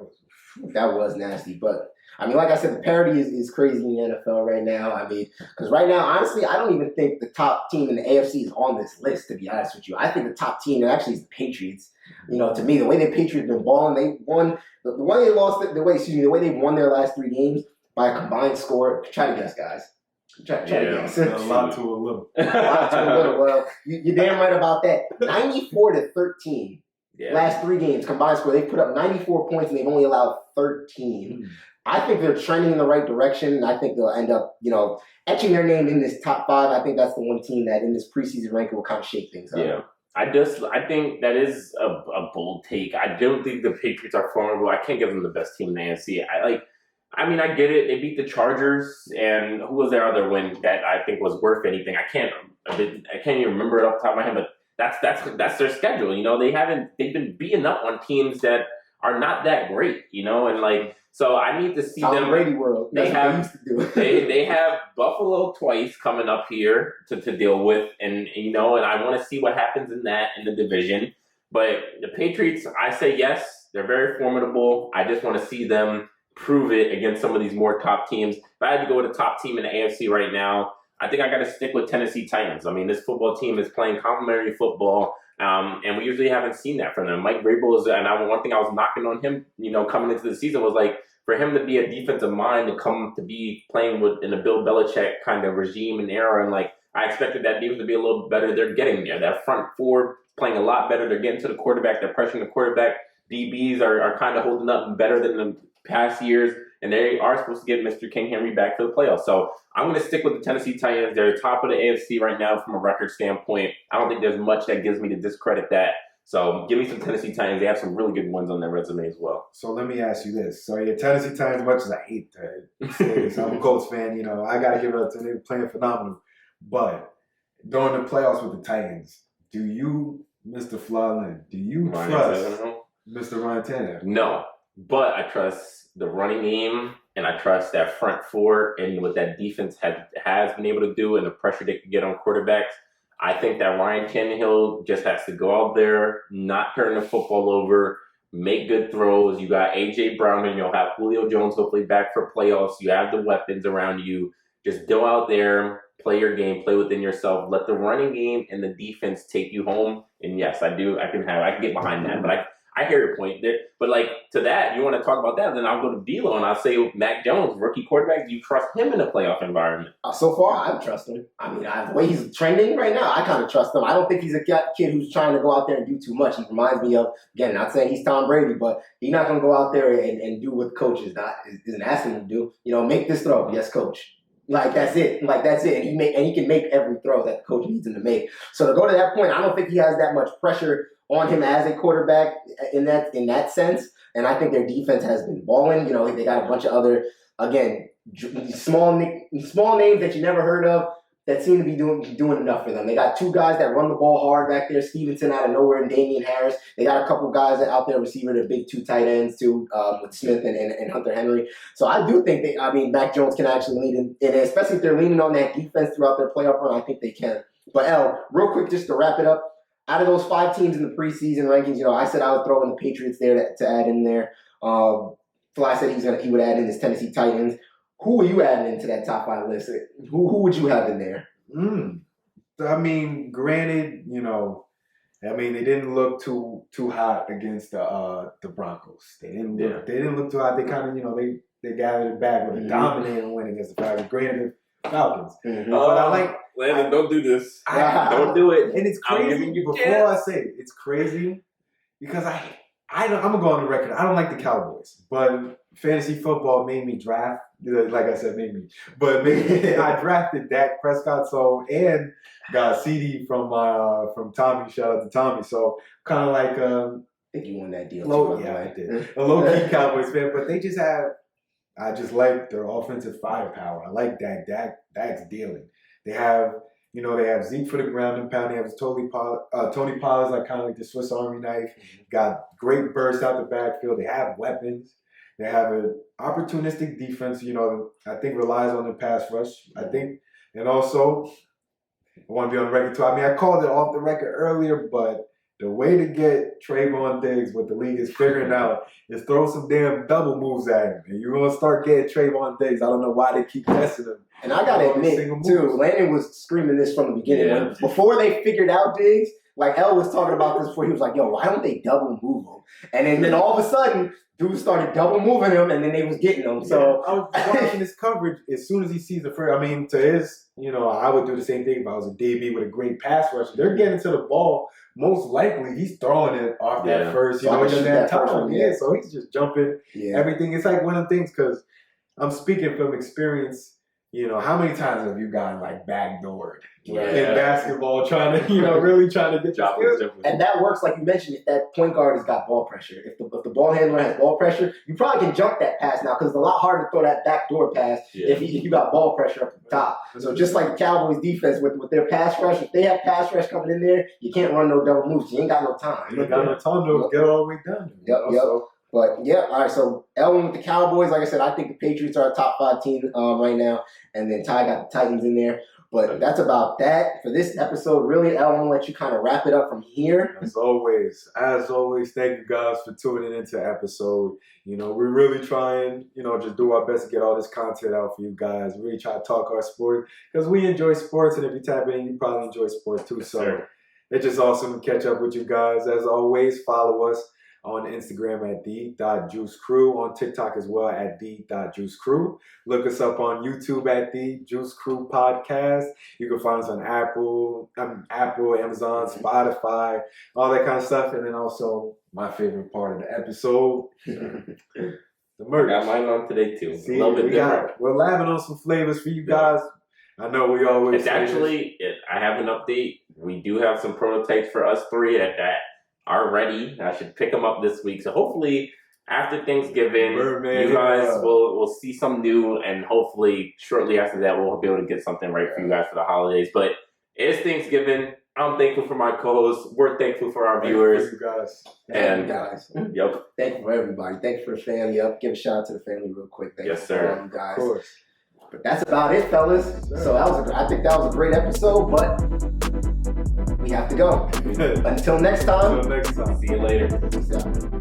That was nasty. But I mean, like I said, the parity is crazy in the NFL right now. I mean, because right now, honestly, I don't even think the top team in the AFC is on this list, to be honest with you. I think the top team actually is the Patriots. To me, the way the Patriots have been balling, they won the way they lost the way they've won their last 3 games by a combined score. Try to guess, guys. Try to guess. A lot to a little. A lot to a little. Well, you're damn right about that. 94-13. Yeah. Last 3 games combined score. They put up 94 points and they've only allowed 13. I think they're trending in the right direction, and I think they'll end up, etching their name in this top 5. I think that's the one team that in this preseason ranking will kind of shake things up. Yeah. I think that is a bold take. I don't think the Patriots are formidable. I can't give them the best team in the AFC. I get it. They beat the Chargers, and who was their other win that I think was worth anything? I can't even remember it off the top of my head, but that's their schedule. They've been beating up on teams that are not that great, and so I need to see Tom them. Brady world. They have they have Buffalo twice coming up here to deal with, and and I want to see what happens in the division. But the Patriots, I say yes, they're very formidable. I just want to see them prove it against some of these more top teams. If I had to go with a top team in the AFC right now, I think I got to stick with Tennessee Titans. I mean, this football team is playing complementary football, and we usually haven't seen that from them. Mike Vrabel is, and one thing I was knocking on him, coming into the season was for him to be a defensive mind to come to be playing in a Bill Belichick kind of regime and era, and I expected that defense to be a little better. They're getting there. That front four playing a lot better. They're getting to the quarterback. They're pressuring the quarterback. DBs are kind of holding up better than the past years, and they are supposed to get Mr. King Henry back for the playoffs. So I'm going to stick with the Tennessee Titans. They're top of the AFC right now from a record standpoint. I don't think there's much that gives me to discredit that. So give me some Tennessee Titans. They have some really good ones on their resume as well. So let me ask you this. So your Tennessee Titans, as much as I hate to say this, I'm a Colts fan. I got to give it up to them. They're playing phenomenal. But during the playoffs with the Titans, do you, Mr. Flawlin, trust Mr. Ryan Tannehill? No. But I trust the running game, and I trust that front four and what that defense has been able to do and the pressure they can get on quarterbacks. I think that Ryan Tannehill just has to go out there, not turn the football over, make good throws. You got A.J. Brown, and you'll have Julio Jones hopefully back for playoffs. You have the weapons around you. Just go out there, play your game, play within yourself. Let the running game and the defense take you home. And yes, I can get behind that. But I hear your point there. But to that, you want to talk about that, then I'll go to D-Lo and I'll say Mac Jones, rookie quarterback. Do you trust him in a playoff environment? So far, I trust him. I mean, the way he's trending right now, I kind of trust him. I don't think he's a kid who's trying to go out there and do too much. He reminds me of, again, not saying he's Tom Brady, but he's not going to go out there and do what the coach isn't asking him to do. Make this throw. Yes, coach. That's it. And he can make every throw that the coach needs him to make. So to go to that point, I don't think he has that much pressure on him as a quarterback in that sense. And I think their defense has been balling. They got a bunch of other, again, small names that you never heard of. that seem to be doing enough for them. They got two guys that run the ball hard back there, Stevenson out of nowhere and Damian Harris. They got a couple guys that out there receiver, the big two tight ends too, with Smith and Hunter Henry. So I do think Mac Jones can actually lead in, and especially if they're leaning on that defense throughout their playoff run, I think they can. But real quick, just to wrap it up, out of those 5 teams in the preseason rankings, I said I would throw in the Patriots there to add in there. Fly said he would add in his Tennessee Titans. Who are you adding into that top 5 list? Who would you have in there? I mean, granted, they didn't look too hot against the Broncos. They didn't look too hot. They kind of, they gathered it back with a dominating win against the Falcons. Granted, Falcons. Mm-hmm. But I like Landon, don't do this. Don't do it. And it's crazy. Before I say it, it's crazy because I'm gonna go on the record. I don't like the Cowboys, but fantasy football made me draft. Like I said, I drafted Dak Prescott, and got a CD from Tommy. Shout out to Tommy. So kind of like I think you won that deal. I did. A low key Cowboys fan, but they just have. I just like their offensive firepower. I like Dak. Dak's dealing. They have. They have Zeke for the ground and pound. They have Tony Pollard's like kind of like the Swiss Army knife. Got great burst out the backfield. They have weapons. They have an opportunistic defense. I think relies on the pass rush. I think, and also, I want to be on the record too. I mean, I called it off the record earlier, but the way to get Trayvon Diggs, what the league is figuring out, is throw some damn double moves at him, and you're gonna start getting Trayvon Diggs. I don't know why they keep testing him. And I gotta admit, too, Landon was screaming this from the beginning. Yeah. Before they figured out Diggs, like El was talking about this before, he was like, yo, why don't they double move him? And then all of a sudden, dudes started double moving him, and then they was getting him. So I was watching his coverage as soon as he sees the first. I mean, to his, I would do the same thing if I was a DB with a great pass rush. They're getting to the ball. Most likely, he's throwing it off that first. He doesn't have time. So he's just jumping. Yeah. Everything. It's like one of the things because I'm speaking from experience. How many times have you gotten like backdoored in basketball trying to, really trying to get job? And that works, like you mentioned, if that point guard has got ball pressure. If the ball handler has ball pressure, you probably can jump that pass now because it's a lot harder to throw that backdoor pass if you got ball pressure up at the top. So just like the Cowboys defense with their pass rush, if they have pass rush coming in there, you can't run no double moves. You ain't got no time. You ain't got no time to get all the way done. Yep. So, but all right. So Elwin with the Cowboys, like I said, I think the Patriots are a top 5 team right now, and then Ty got the Titans in there. But that's about that for this episode. Really, Elwin, I'm gonna let you kind of wrap it up from here. As always, thank you guys for tuning into the episode. We're really trying, just do our best to get all this content out for you guys. Really try to talk our sport because we enjoy sports, and if you tap in, you probably enjoy sports too. So it's just awesome to catch up with you guys. As always, follow us on Instagram at the.juicecrew, on TikTok as well at the.juicecrew. Look us up on YouTube at the Juice Crew Podcast. You can find us on Apple, Amazon, Spotify, all that kind of stuff. And then also my favorite part of the episode, the merch. I got mine on today too. See, we're labbing on some flavors for you guys. I know we always. It's actually, I have an update. We do have some prototypes for us 3 that are ready. I should pick them up this week. So hopefully after Thanksgiving, you guys will see some new, and hopefully shortly after that, we'll be able to get something right for you guys for the holidays. But it's Thanksgiving. I'm thankful for my co-hosts. We're thankful for our viewers. Thank you guys. And guys. Yep. Thank you for everybody. Thank you for the family. Give a shout out to the family real quick. Thank you sir. For guys. Of course. But that's about it, fellas. So I think that was a great episode, but we have to go. Until next time. See you later. Peace out.